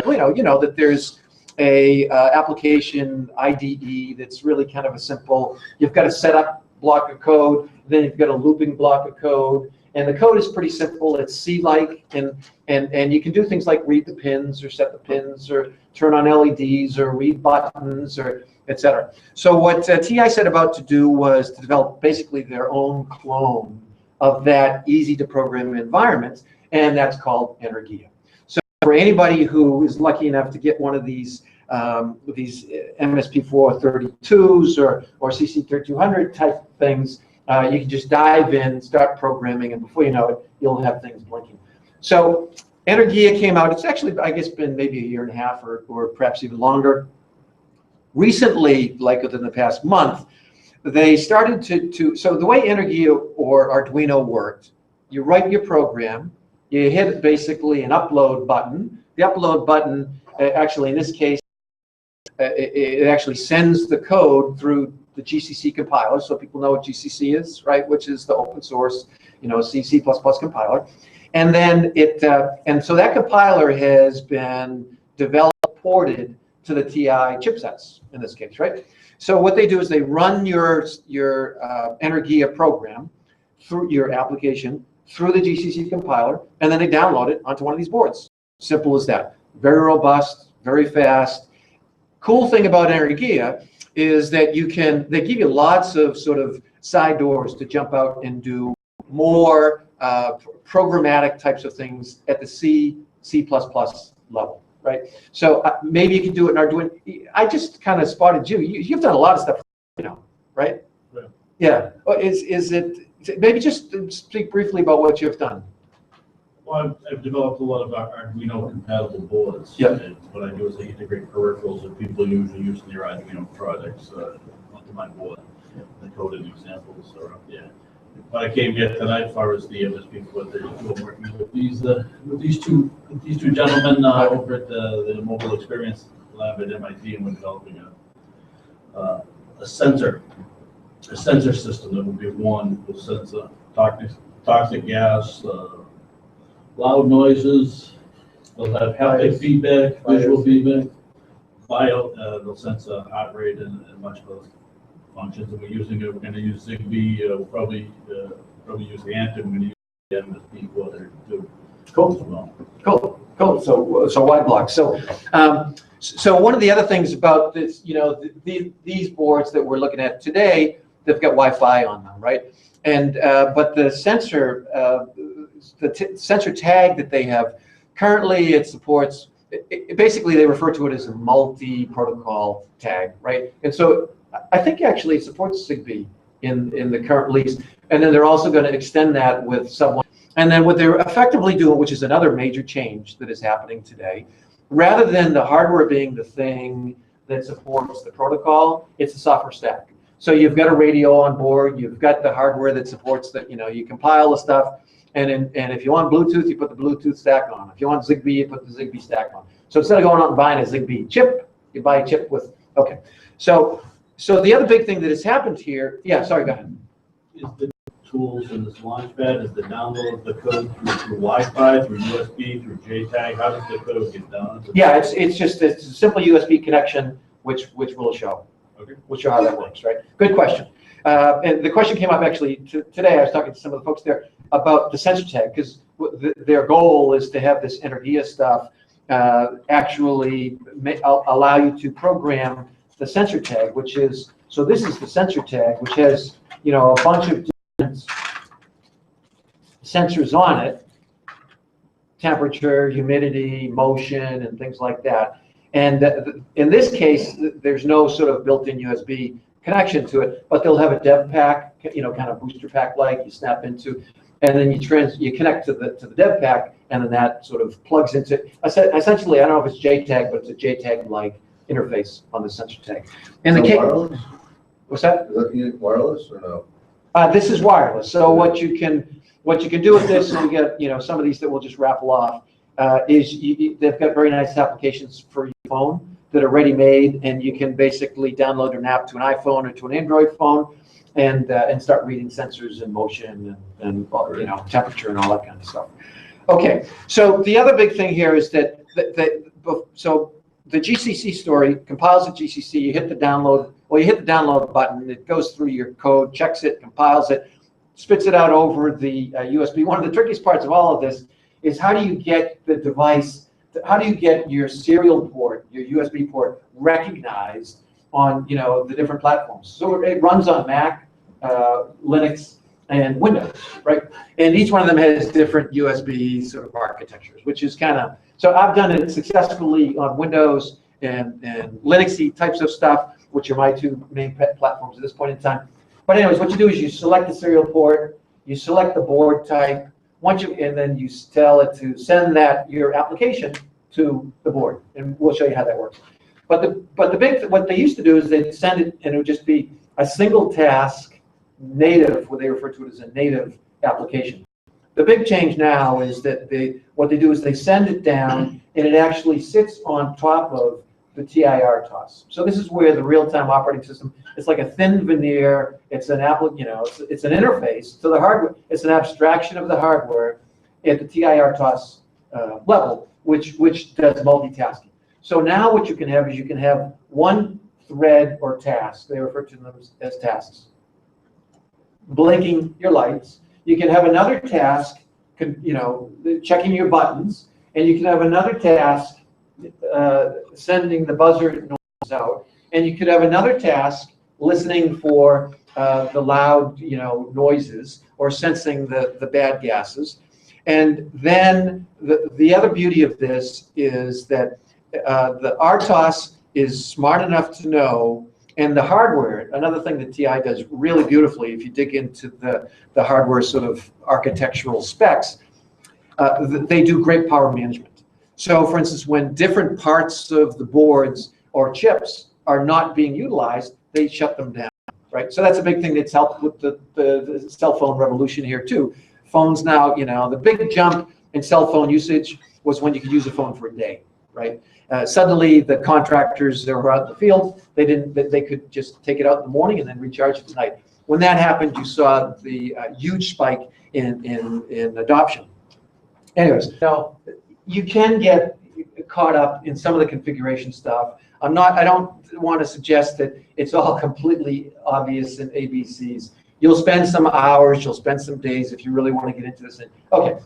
S3: you know that there's a application IDE that's really kind of a simple. You've got a setup block of code, then you've got a looping block of code. And the code is pretty simple. It's C-like, and you can do things like read the pins or set the pins or turn on LEDs or read buttons or etc. So what TI set about to do was to develop basically their own clone of that easy-to-program environment, and that's called Energia. So for anybody who is lucky enough to get one of these MSP432s or CC3200 type things, you can just dive in, start programming, and before you know it, you'll have things blinking. So Energia came out. It's actually, I guess, been maybe a year and a half or perhaps even longer. Recently, like within the past month, they started to so the way Energia or Arduino worked, you write your program, you hit basically an upload button. The upload button, actually in this case, it actually sends the code through the GCC compiler, so people know what GCC is, right? Which is the open source, you know, C++ compiler. And then and so that compiler has been developed, ported to the TI chipsets in this case, right? So what they do is they run your Energia program through your application through the GCC compiler, and then they download it onto one of these boards. Simple as that. Very robust, very fast. Cool thing about Energia is that they give you lots of sort of side doors to jump out and do more programmatic types of things at the C++ level, right? So maybe you can do it in Arduino. I just kind of spotted you. You've done a lot of stuff, you know, right?
S4: Right.
S3: Yeah. Is it, maybe just speak briefly about what you've done.
S4: Well, I've developed a lot of Arduino compatible boards.
S3: Yeah.
S4: And what I do is I integrate peripherals that people usually use in their Arduino projects onto my board. The coded examples are up there. But I came here tonight as far as the MSP432. I'm working with these two gentlemen over at the Mobile Experience Lab at MIT, and we're developing a sensor system that will be one will sense toxic gas. Loud noises, they'll have haptic feedback, visual feedback, they'll sense heart rate and much of those functions. And we're going to use Zigbee, we'll probably use ANT, and we're going to use the MSP432
S3: Cool.
S4: as well.
S3: Cool. So wide block. So one of the other things about this, you know, these boards that we're looking at today, they've got Wi-Fi on them, right? And but the sensor. Sensor tag that they have currently, it supports. Basically, they refer to it as a multi-protocol tag, right? And so I think actually it supports Zigbee in the current release. And then they're also going to extend that with someone. And then what they're effectively doing, which is another major change that is happening today, rather than the hardware being the thing that supports the protocol, it's a software stack. So you've got a radio on board, you've got the hardware that supports that. You know, you compile the stuff. And if you want Bluetooth, you put the Bluetooth stack on. If you want Zigbee, you put the Zigbee stack on. So instead of going out and buying a Zigbee chip, you buy a chip with, okay. So the other big thing that has happened here, yeah, sorry, go ahead.
S4: Is the tools in this launchpad? Is the download the code through Wi-Fi, through USB, through JTAG? How does the code get done?
S3: Yeah, it's a simple USB connection, which will show.
S4: Okay.
S3: We'll show how that works, right? Good question. And the question came up actually today. I was talking to some of the folks there about the sensor tag, because their goal is to have this Energia stuff actually allow you to program the sensor tag, which is, so this is the sensor tag, which has, you know, a bunch of different sensors on it: temperature, humidity, motion, and things like that. And in this case, there's no sort of built-in USB connection to it, but they'll have a dev pack, you know, kind of booster pack like you snap into, and then you connect to the dev pack, and then that sort of plugs into. Essentially, I don't know if it's JTAG, but it's a JTAG-like interface on the sensor tag. And the
S5: wireless?
S3: What's that?
S5: Is that wireless or no?
S3: This is wireless. So what you can do with this, and you get, you know, some of these that will just raffle off, is they've got very nice applications for your phone that are ready-made, and you can basically download an app to an iPhone or to an Android phone, and start reading sensors and motion and you know, temperature and all that kind of stuff. Okay, so the other big thing here is that so the GCC story compiles at GCC. You hit the download. Well, you hit the download button. It goes through your code, checks it, compiles it, spits it out over the USB. One of the trickiest parts of all of this is how do you get the device, how do you get your serial port, your USB port recognized on, you know, the different platforms? So it runs on Mac, Linux, and Windows, right? And each one of them has different USB sort of architectures, which is kind of, so I've done it successfully on Windows and Linuxy types of stuff, which are my two main platforms at this point in time. But anyways, what you do is you select the serial port, you select the board type, and then you tell it to send your application to the board, and we'll show you how that works. But what they used to do is they'd send it, and it would just be a single task, native, what they refer to it as a native application. The big change now is that what they do is they send it down, and it actually sits on top of the TIR TOS. So this is where the real-time operating system, it's like a thin veneer. It's an it's an interface to the hardware. It's an abstraction of the hardware at the TIR TOS level, which does multitasking. So now what you can have is you can have one thread or task. They refer to them as tasks. Blinking your lights. You can have another task, you know, checking your buttons, and you can have another task sending the buzzer noise out, and you could have another task listening for the loud, you know, noises or sensing the bad gases. And then the other beauty of this is that the RTOS is smart enough to know, and the hardware, another thing that TI does really beautifully, if you dig into the hardware sort of architectural specs, they do great power management. So for instance, when different parts of the boards or chips are not being utilized, they shut them down, right? So that's a big thing that's helped with the cell phone revolution here too. Phones now, you know, the big jump in cell phone usage was when you could use a phone for a day, right? Suddenly the contractors that were out in the field, they could just take it out in the morning and then recharge it at night. When that happened, you saw the huge spike in adoption. Anyways, now you can get caught up in some of the configuration stuff. I don't want to suggest that it's all completely obvious in ABCs. You'll spend some hours, you'll spend some days if you really want to get into this. Okay,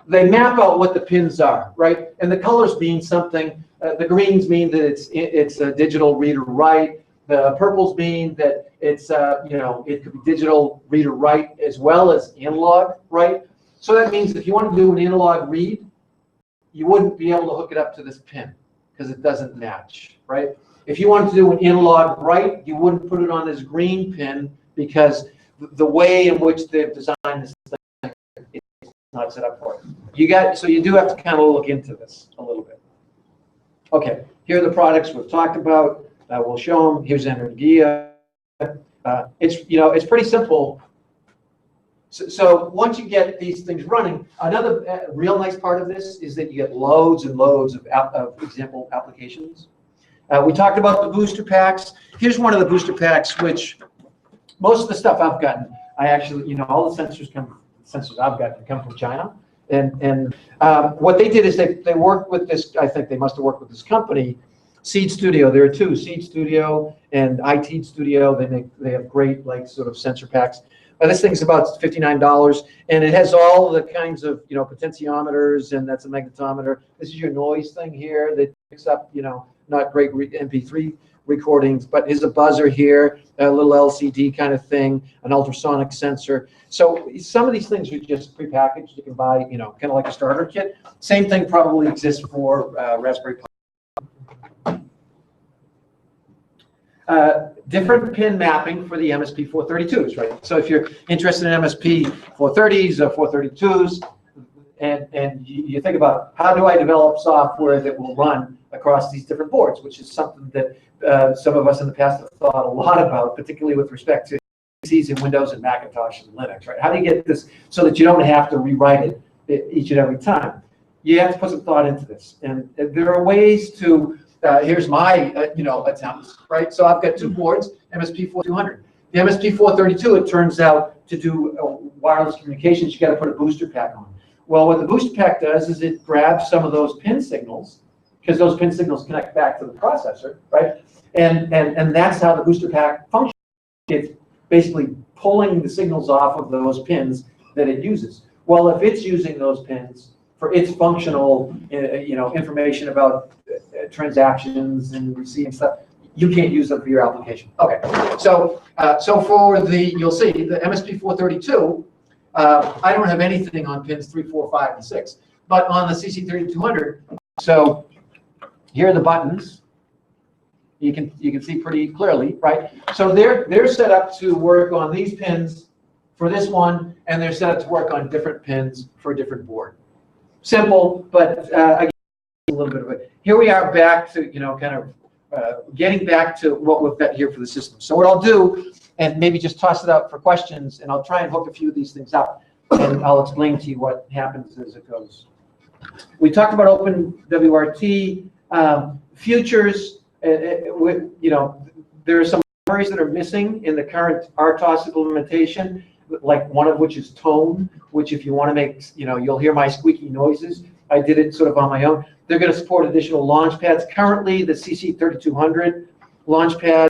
S3: they map out what the pins are, right? And the colors mean something. The greens mean that it's a digital read or write. The purples mean that it's you know, it could be digital read or write as well as analog, right? So that means if you want to do an analog read, you wouldn't be able to hook it up to this pin because it doesn't match, right? If you wanted to do an analog write, you wouldn't put it on this green pin because the way in which they've designed this thing, it's not set up for it. So you do have to kind of look into this a little bit. Okay, here are the products we've talked about. We'll show them. Here's Energia. It's pretty simple. So once you get these things running, another real nice part of this is that you get loads and loads of example applications. We talked about the booster packs. Here's one of the booster packs, which most of the stuff I've gotten, I actually, all the sensors I've got come from China. And what they did is they worked with this, I think they must have worked with this company, Seed Studio. There are two, Seed Studio and IT Studio. They have great sort of sensor packs. This thing's about $59, and it has all the kinds of potentiometers, and that's a magnetometer. This is your noise thing here that picks up not great MP3 recordings, but is a buzzer here, a little LCD kind of thing, an ultrasonic sensor. So some of these things are just prepackaged. You can buy, kind of like a starter kit. Same thing probably exists for Raspberry Pi. Different pin mapping for the MSP 432s, right? So if you're interested in MSP 430s or 432s, and you think about how do I develop software that will run across these different boards, which is something that some of us in the past have thought a lot about, particularly with respect to PCs and Windows and Macintosh and Linux, right? How do you get this so that you don't have to rewrite it each and every time? You have to put some thought into this, and there are ways to. Here's my attempts, right? So I've got two boards, MSP 4200. The MSP 432, it turns out, to do wireless communications, you got to put a booster pack on. Well, what the booster pack does is it grabs some of those pin signals, because those pin signals connect back to the processor, right? And that's how the booster pack functions. It's basically pulling the signals off of those pins that it uses. Well, if it's using those pins for its functional, information about transactions and receiving stuff, you can't use them for your application. Okay, so for you'll see the MSP 432, I don't have anything on pins 3, 4, 5, and 6, but on the CC3200, so here are the buttons. You can see pretty clearly, right? So they're set up to work on these pins for this one, and they're set up to work on different pins for a different board. Simple, but again, a little bit of it. Here we are back to kind of getting back to what we've got here for the system. So what I'll do, and maybe just toss it out for questions, and I'll try and hook a few of these things up, and I'll explain to you what happens as it goes. We talked about OpenWRT futures. There are some memories that are missing in the current RTOS implementation, like one of which is tone, which if you want to make, you'll hear my squeaky noises. I did it sort of on my own. They're going to support additional launch pads. Currently, the CC3200 launch pad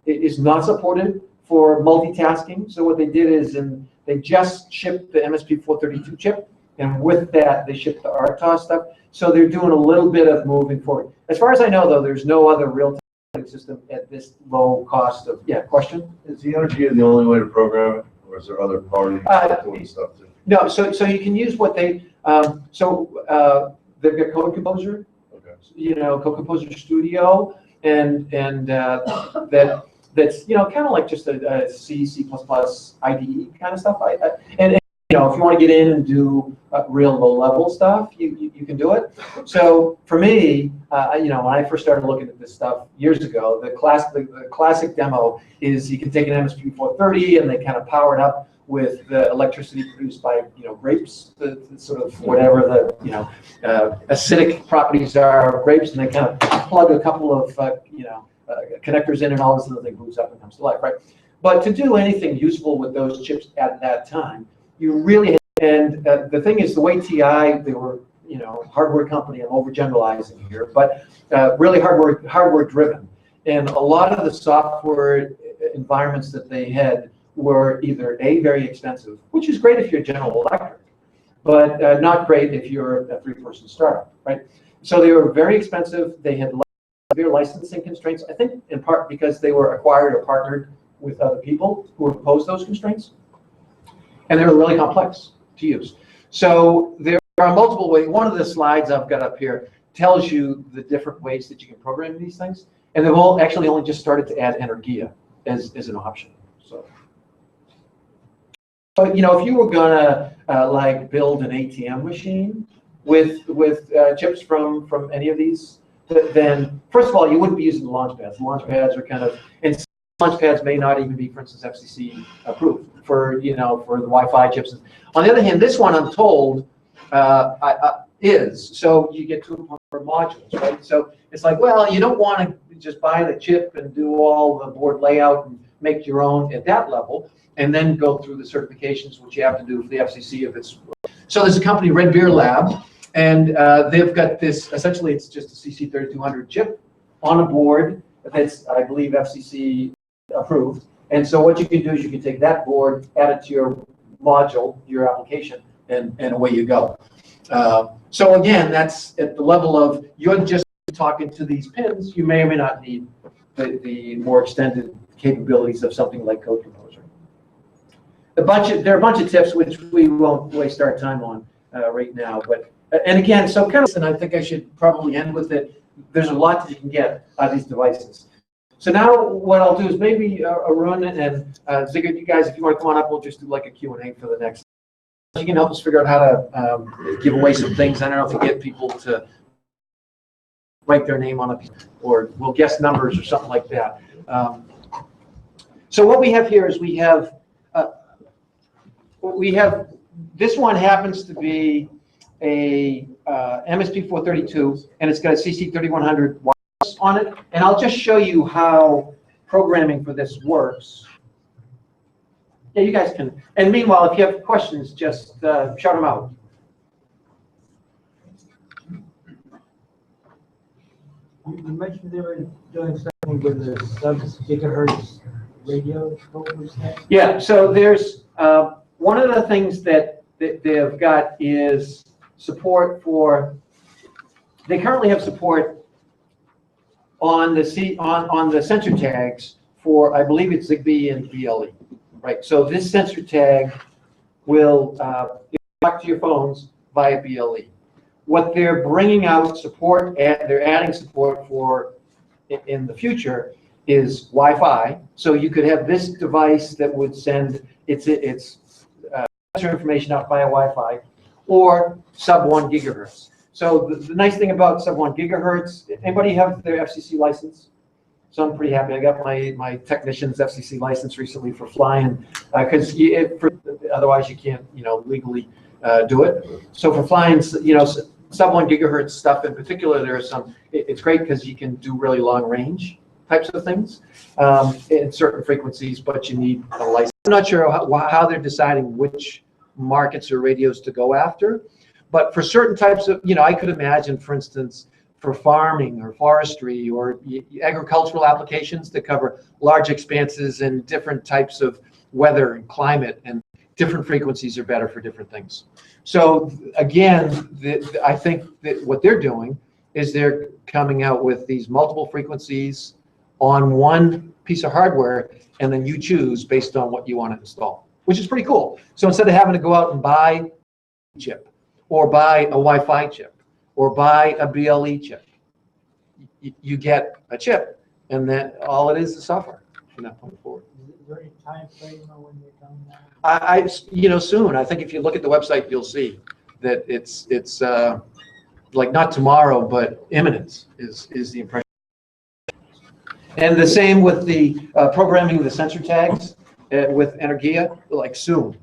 S3: is not supported for multitasking. So what they did is they just shipped the MSP 432 chip, and with that, they shipped the RTOS stuff. So they're doing a little bit of moving forward. As far as I know, though, there's no other real-time system at this low cost of, question?
S5: Is the Energia the only way to program it, or is there other parties doing stuff too?
S3: No, so you can use what they, they've got Code Composer,
S5: Okay.
S3: Code Composer Studio, and that's kind of like just a C, C++ IDE kind of stuff. And if you want to get in and do real low-level stuff, you can do it. So for me, when I first started looking at this stuff years ago, the classic demo is you can take an MSP 430 and they kind of power it up with the electricity produced by grapes, the sort of whatever the acidic properties are of grapes, and they kind of plug a couple of connectors in, and all of a sudden the thing boots up and comes to life, right? But to do anything useful with those chips at that time, you really, and the thing is, the way TI, they were, hardware company, I'm overgeneralizing here, but really hardware driven. And a lot of the software environments that they had were either A, very expensive, which is great if you're General Electric, but not great if you're a 3-person startup, right? So they were very expensive. They had severe licensing constraints, I think in part because they were acquired or partnered with other people who imposed those constraints. And they were really complex to use. So there are multiple ways. One of the slides I've got up here tells you the different ways that you can program these things. And they've all actually only just started to add Energia as an option. So if you were gonna build an ATM machine with chips from any of these, then first of all, you wouldn't be using the launch pads. The launch pads are kind of, and launch pads may not even be, for instance, FCC approved for for the Wi-Fi chips. On the other hand, this one I'm told is. So you get 2 modules, right? So it's like, well, you don't want to just buy the chip and do all the board layout and make your own at that level, and then go through the certifications, which you have to do for the FCC if it's. So there's a company, Red Beer Lab, and they've got this, essentially it's just a CC3200 chip on a board that's, I believe, FCC approved. And so what you can do is you can take that board, add it to your module, your application, and away you go. So again, that's at the level of you're just talking to these pins. You may or may not need the more extended capabilities of something like Code Composer. There are a bunch of tips which we won't waste our time on right now. But and again, so kind of, and I think I should probably end with it. There's a lot that you can get out of these devices. So now what I'll do is maybe Arun and Zigert, you guys, if you want to come on up, we'll just do like a Q&A for the next. You can help us figure out how to give away some things. I don't know if you get people to write their name on a piece, or we'll guess numbers or something like that. So what we have here is we have this one happens to be a MSP 432, and it's got a CC3100 on it, and I'll just show you how programming for this works. Yeah, you guys can. And meanwhile, if you have questions, just shout them out.
S6: You mentioned they were doing something with the sub-gigahertz radio. What was that?
S3: Yeah, so there's one of the things that they've got is support for. They currently have support on the sensor tags for, I believe it's Zigbee and BLE, right? So this sensor tag will talk to your phones via BLE. What they're bringing out support, they're adding support for in the future is Wi-Fi. So you could have this device that would send its sensor information out via Wi-Fi, or sub 1 gigahertz. So the nice thing about sub 1 gigahertz, anybody have their FCC license? So I'm pretty happy. I got my technician's FCC license recently for flying, because otherwise you can't, legally do it. So for flying, sub 1 gigahertz stuff in particular, there are some. It's great because you can do really long range types of things in certain frequencies, but you need a license. I'm not sure how they're deciding which markets or radios to go after. But for certain types of, I could imagine, for instance, for farming or forestry or agricultural applications that cover large expanses and different types of weather and climate, and different frequencies are better for different things. So again, I think that what they're doing is they're coming out with these multiple frequencies on one piece of hardware, and then you choose based on what you want to install, which is pretty cool. So instead of having to go out and buy a chip, or buy a Wi-Fi chip, or buy a BLE chip, you get a chip, and then all it is software from that point forward.
S6: Is there any time frame on when you're done that?
S3: Soon. I think if you look at the website, you'll see that it's like not tomorrow, but imminent is the impression. And the same with the programming of the sensor tags with Energia, like soon,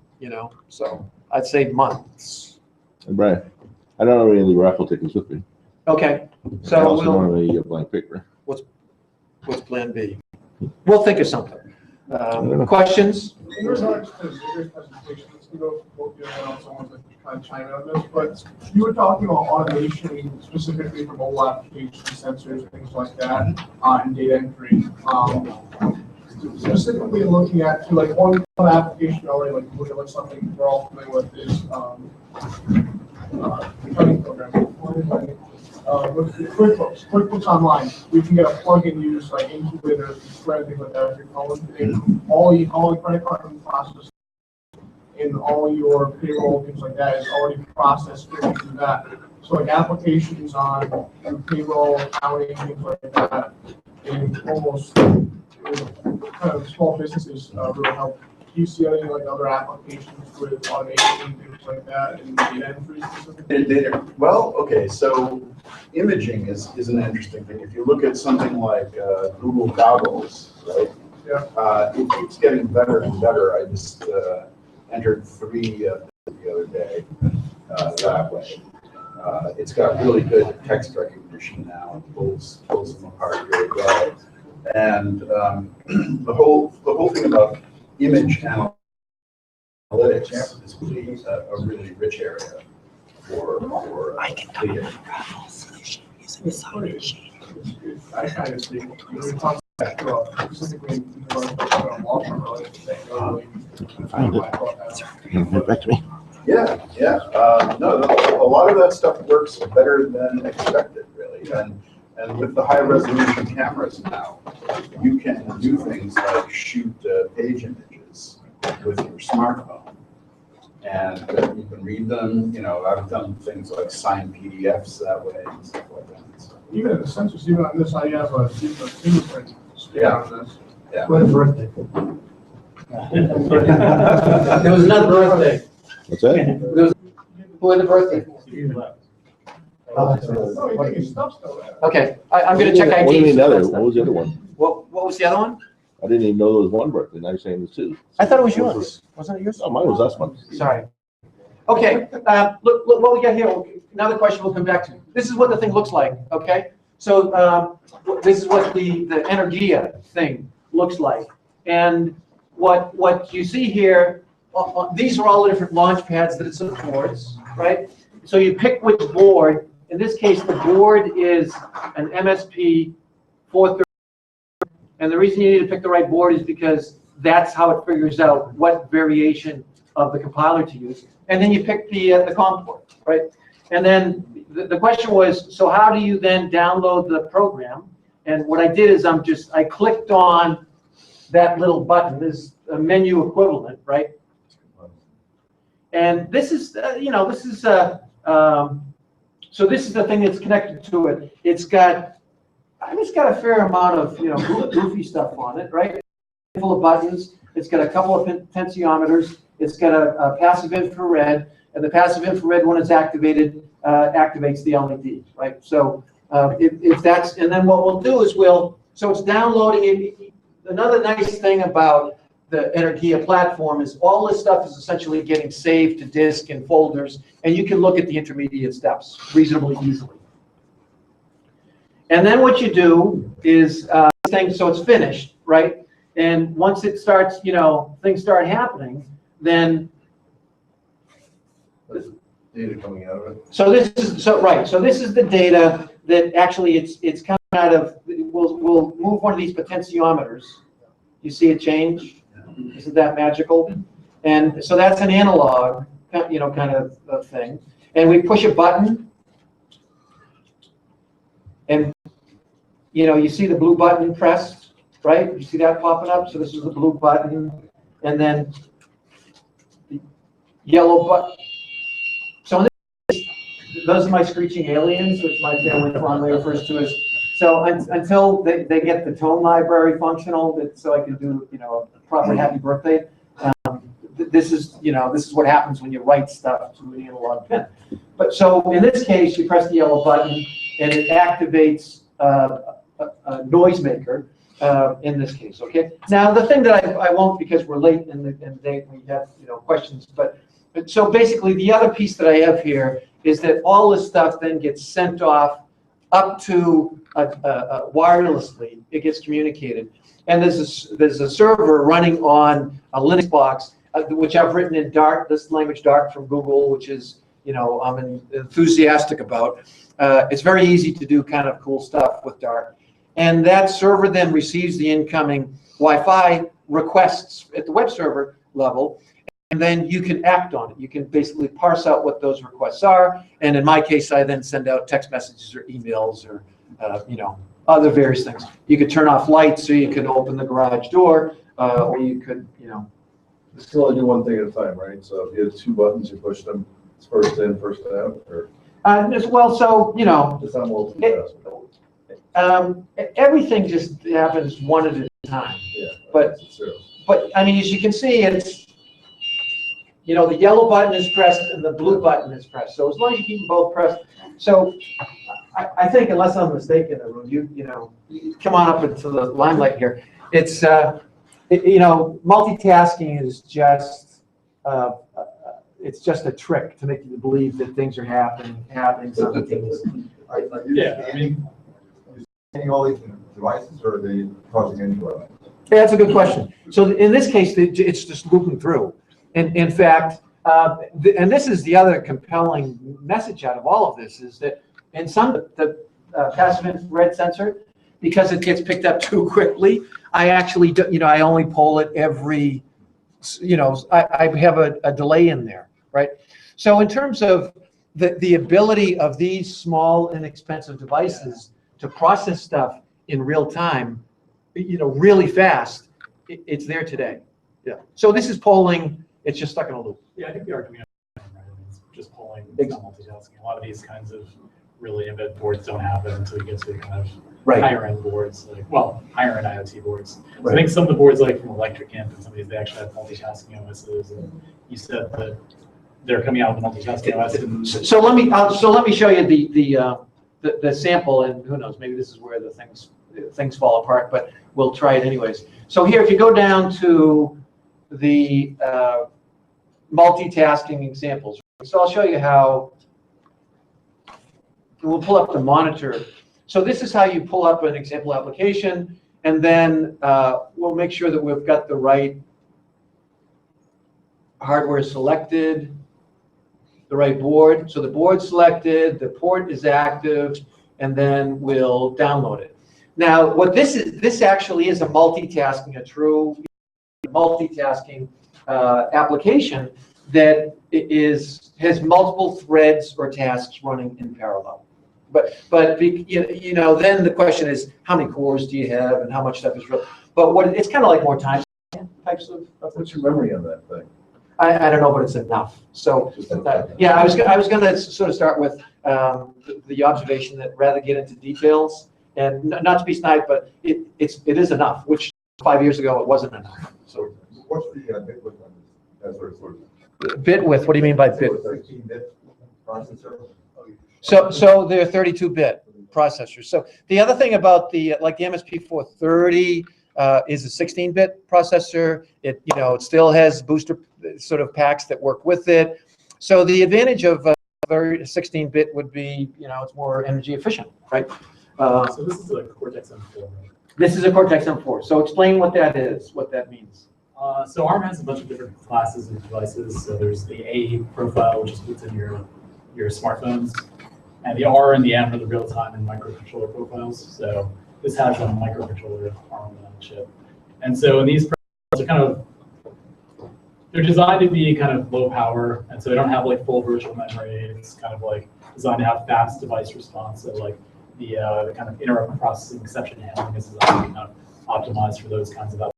S3: So I'd say months.
S7: And Brian, I don't have any of the raffle tickets with me.
S3: Okay,
S7: I
S3: so
S7: also don't have a blank paper.
S3: what's plan B? We'll think of something. Questions?
S8: In regards to Zigger's presentation, let's go both you and also want to kind of chime in on this, but you were talking about automation specifically for mobile applications, sensors, things like that, and data entry. Specifically looking at like one application already, like look at something we're all familiar with is accounting programming. With QuickBooks Online, we can get a plug-in use like Incubator, Square, things like that. If you're calling all your credit card process and all your payroll, things like that is already processed through that. So like applications on payroll, accounting, things like that, and almost kind of small businesses really help. Do you see any like other applications with automation, things like that, and data entry specifically?
S1: Well, okay, so imaging is an interesting thing. If you look at something like Google Goggles, right?
S8: Yeah.
S1: It keeps getting better and better. I just entered 3 the other day that way. It's got really good text recognition now and pulls them apart very well. And the whole thing about image analytics is really a really rich area for data.
S8: I kind of think, specifically,
S7: Find it. Get back to me.
S1: Yeah, yeah. No, a lot of that stuff works better than expected, really. And with the high resolution cameras now, you can do things like shoot page images with your smartphone. And you can read them, you know, I've done things like sign PDFs that way and stuff like that. So,
S8: even at the census, even on this, I have a fingerprint scan on this.
S1: yeah.
S6: What a birthday. There was another birthday.
S7: What's that?
S3: Who had the birthday?
S8: Oh, you think your stuff's still there?
S3: Okay, I'm gonna check IT.
S7: What do you mean
S3: so
S7: the other?
S3: that's
S7: What
S3: not-
S7: was the other one?
S3: What was the other one?
S7: I didn't even know there was one birthday. Now you're saying there's two.
S3: I thought it was yours. Wasn't it yours?
S7: Oh, mine was last month.
S3: Sorry. Okay, look what we got here. Another question we'll come back to. This is what the thing looks like, okay? So this is what the Energia thing looks like. And what you see here, these are all the different launch pads that it supports, right? So you pick which board. In this case, the board is an MSP 430. And the reason you need to pick the right board is because that's how it figures out what variation of the compiler to use. And then you pick the COM port, right? And then the question was, so how do you then download the program? And what I did is I clicked on that little button, this menu equivalent, right? And this is, so this is the thing that's connected to it. It's got a fair amount of, goofy stuff on it, right? Full of buttons. It's got a couple of potentiometers. It's got a passive infrared, and the passive infrared, when it's activated, activates the LED, right? So if that's, and then what we'll do is so it's downloading it. Another nice thing about the Energia platform is all this stuff is essentially getting saved to disk and folders, and you can look at the intermediate steps reasonably easily. And then what you do is, so it's finished, right? And once it starts, things start happening, then
S5: Data coming out of it.
S3: so this is the data that actually it's coming out of. We'll move one of these potentiometers. You see it change? Isn't that magical? And so that's an analog, kind of thing. And we push a button, and you see the blue button pressed, right? You see that popping up? So this is the blue button, and then the yellow button. So those are my screeching aliens, which my family fondly refers to as. So until they get the tone library functional, so I can do a proper happy birthday. This is what happens when you write stuff to an analog pen. But so in this case, you press the yellow button, and it activates a noisemaker. In this case, okay. Now the thing that I won't, because we're late in the day, we have questions. But so basically, the other piece that I have here is that all this stuff then gets sent off up to wirelessly. It gets communicated, and there's a server running on a Linux box, which I've written in Dart, this language Dart from Google, which is I'm enthusiastic about. It's very easy to do kind of cool stuff with Dart. And that server then receives the incoming Wi-Fi requests at the web server level, and then you can act on it. You can basically parse out what those requests are, and in my case, I then send out text messages or emails or other various things. You could turn off lights so you can open the garage door, or you could
S5: Just can only do one thing at a time, right? So if you have two buttons, you push them, it's first in, first out, or
S3: as well. So
S5: just on multitasking.
S3: Everything just happens one at a time.
S5: Yeah.
S3: But
S5: it's zero.
S3: I mean, as you can see, it's the yellow button is pressed and the blue button is pressed. So as long as you keep them both pressed, so I think, unless I'm mistaken, Arun, you come on up into the limelight here. It's multitasking is just it's just a trick to make you believe that things are happening simultaneously.
S9: Yeah, I mean, all these
S5: devices or are they causing any delay?
S3: Yeah, that's a good question. So in this case, it's just looping through. In fact, and this is the other compelling message out of all of this is that in some the passive infrared sensor, because it gets picked up too quickly, I actually do, I only poll it every, I have a delay in there, right? So in terms of the ability of these small, inexpensive devices to process stuff in real time, really fast, it's there today. Yeah. So this is polling. It's just stuck in a loop.
S9: Yeah, I think the argument, right, is just polling, it's not multitasking. A lot of these kinds of really embedded boards don't happen until you get to kind of higher end boards, higher end IoT boards. So I think some of the boards like from Electric Imp and some of these, they actually have multitasking OSs. And you said that they're coming out with multitasking OS. And
S3: so let me show you the sample, and who knows, maybe this is where the things fall apart, but we'll try it anyways. So here, if you go down to the multitasking examples, so I'll show you how. We'll pull up the monitor. So this is how you pull up an example application, and then we'll make sure that we've got the right hardware selected, the right board. So the board's selected, the port is active, and then we'll download it. Now, what this actually is a multitasking, a true multitasking application that has multiple threads or tasks running in parallel. But then the question is, how many cores do you have and how much stuff is real? But it's kind of like more time types of.
S5: What's your memory on that thing?
S3: I don't know, but it's enough. So yeah, I was going to sort of start with the observation that rather get into details and not to be snide, but it is enough. Which 5 years ago it wasn't enough. So
S5: what's the bit width on this? That's sort of
S3: bit width. What do you mean by bit?
S5: 13-bit processor.
S3: So they're 32-bit processors. So the other thing about the MSP430 is a 16-bit processor. It still has booster sort of packs that work with it. So the advantage of 16-bit would be it's more energy efficient, right?
S9: So this is a Cortex M4. Right?
S3: This is a Cortex M4. So explain what that is, what that means.
S9: So ARM has a bunch of different classes of devices. So there's the A profile, which is what's in your smartphones. And the R and the M are the real-time and microcontroller profiles. So this has a microcontroller ARM chip. And so in these profiles are they're designed to be kind of low power. And so they don't have like full virtual memory. It's kind of like designed to have fast device response. So like the kind of interrupt processing exception handling is designed to kind of optimized for those kinds of applications.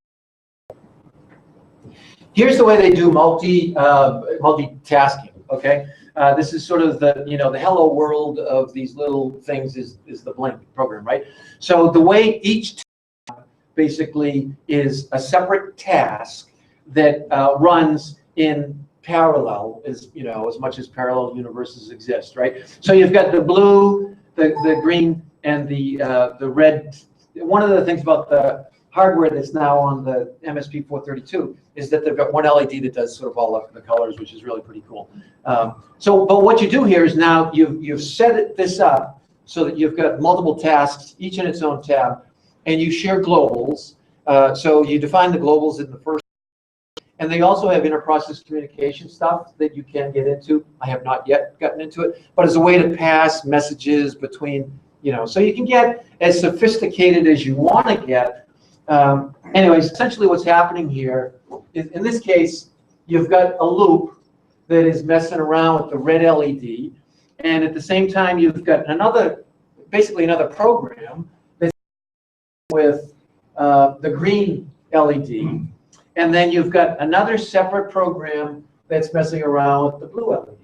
S3: Here's the way they do multitasking, okay? This is sort of the hello world of these little things is the Blink program, right? So the way each tab basically is a separate task that runs in parallel, as much as parallel universes exist, right? So you've got the blue, the green, and the red. One of the things about the hardware that's now on the MSP432 is that they've got one LED that does sort of all of the colors, which is really pretty cool. But what you do here is now you've set this up so that you've got multiple tasks, each in its own tab, and you share globals. So you define the globals in the first, and they also have inter-process communication stuff that you can get into. I have not yet gotten into it, but as a way to pass messages between, so you can get as sophisticated as you want to get. Anyways, essentially what's happening here is, in this case, you've got a loop that is messing around with the red LED, and at the same time, you've got basically another program that's with the green LED, and then you've got another separate program that's messing around with the blue LED.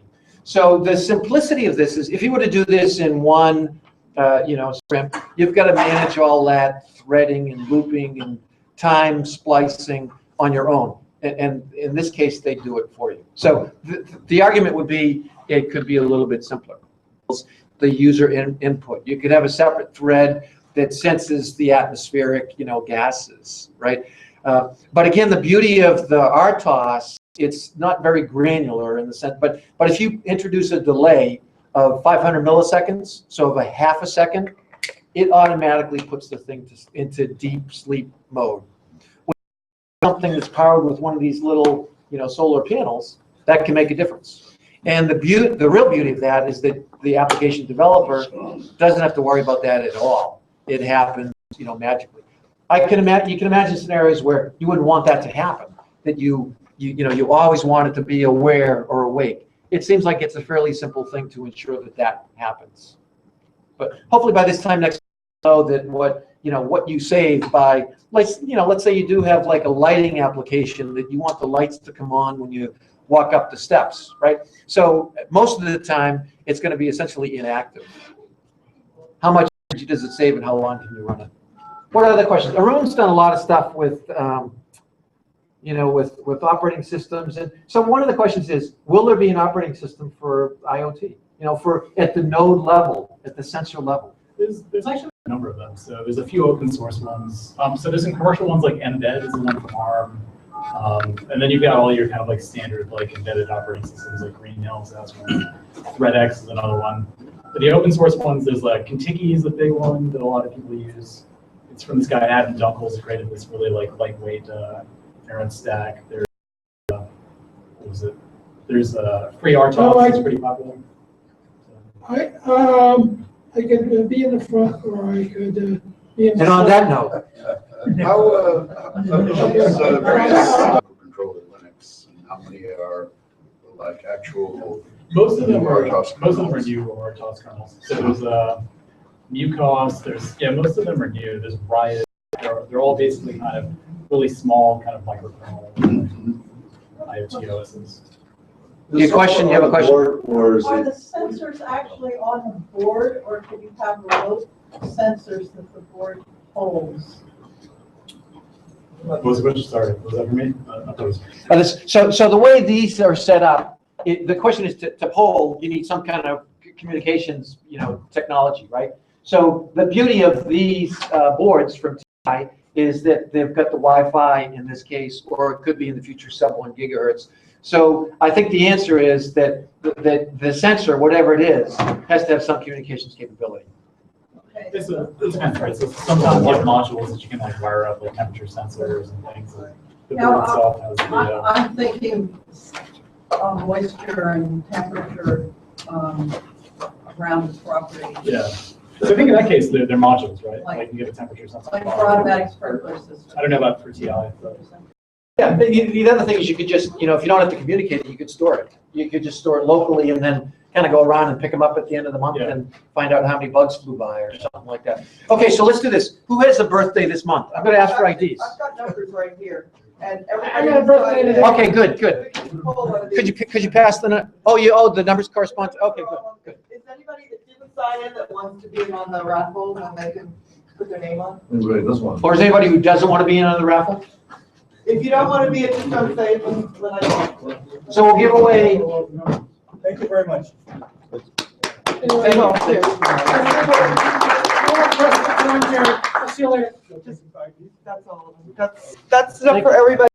S3: So the simplicity of this is, if you were to do this in one script, you've got to manage all that threading and looping and time splicing on your own. And in this case, they do it for you. So the argument would be it could be a little bit simpler. The user input. You could have a separate thread that senses the atmospheric, gases, right? But again, the beauty of the RTOS, it's not very granular in the sense, but if you introduce a delay of 500 milliseconds, so of a half a second, it automatically puts the thing into deep sleep mode. When something that's powered with one of these little, solar panels, that can make a difference. And the real beauty of that is that the application developer doesn't have to worry about that at all. It happens, magically. You can imagine scenarios where you wouldn't want that to happen, that you always want it to be aware or awake. It seems like it's a fairly simple thing to ensure that happens. But hopefully by this time next week, know that what you save by, let's say you do have like a lighting application that you want the lights to come on when you walk up the steps, right? So most of the time, it's going to be essentially inactive. How much energy does it save and how long can you run it? What are other questions? Arun's done a lot of stuff with, with operating systems. And so one of the questions is, will there be an operating system for IoT? At the node level, at the sensor level?
S9: There's actually a number of them. So there's a few open source ones. So there's some commercial ones like Embed is the one from ARM. And then you've got all your kind of like standard like embedded operating systems like Green Hills, that's one. ThreadX is another one. But the open source ones, there's like Contiki is a big one that a lot of people use. It's from this guy Adam Dunkels, who created this really like lightweight parent stack. There's what was it? There's free RTOS, it's pretty popular.
S10: I could be in the front, or I could be in the.
S3: And on that note,
S1: How is various controller Linux, and how many are like actual?
S9: Most of them are
S1: RTOS
S9: new or RTOS kernels. So there's MuCOS, most of them are new. There's Riot. They're all basically kind of really small kind of microkernel IoT OSs.
S3: You have a question?
S5: Or is
S11: Are the
S5: it?
S11: sensors actually on the board, or could you have remote sensors that the board holds?
S9: What was the question? Sorry, was that for me? I thought it was.
S3: So the way these are set up, the question is to poll, you need some kind of communications, technology, right? So the beauty of these boards from TI is that they've got the Wi-Fi in this case, or it could be in the future sub-1 gigahertz. So I think the answer is that the sensor, whatever it is, has to have some communications capability.
S9: It's kind of right. So sometimes you have modules that you can like wire up like temperature sensors and things. Like the
S11: Now,
S9: board itself has the
S11: I'm thinking moisture and temperature around the property.
S9: yeah. So I think in that case they're modules, right?
S11: Like-
S9: Like you get a temperature sensor.
S11: Like for automatic sprinkler systems.
S9: I don't know about for TI, but
S3: Yeah, the other thing is you could just, if you don't have to communicate it, you could store it. You could just store it locally and then kind of go around and pick them up at the end of the month and find out how many bugs flew by or something like that. Okay, so let's do this. Who has a birthday this month? I'm going to ask for IDs.
S11: I've got numbers right here, and
S10: I got a birthday today.
S3: Okay, good. Could you pass the, the numbers correspond to, okay, good.
S11: Is anybody that didn't sign in that wants to be in on the raffle, and they can put their name on?
S5: Anybody, this one?
S3: Or is anybody who doesn't want to be in on the raffle?
S11: If you don't want to be, just don't say it, then I don't.
S3: So we'll give away,
S2: Thank you very much.
S3: Hey, no, there.
S10: I'll see you later.
S11: That's all. That's enough for everybody.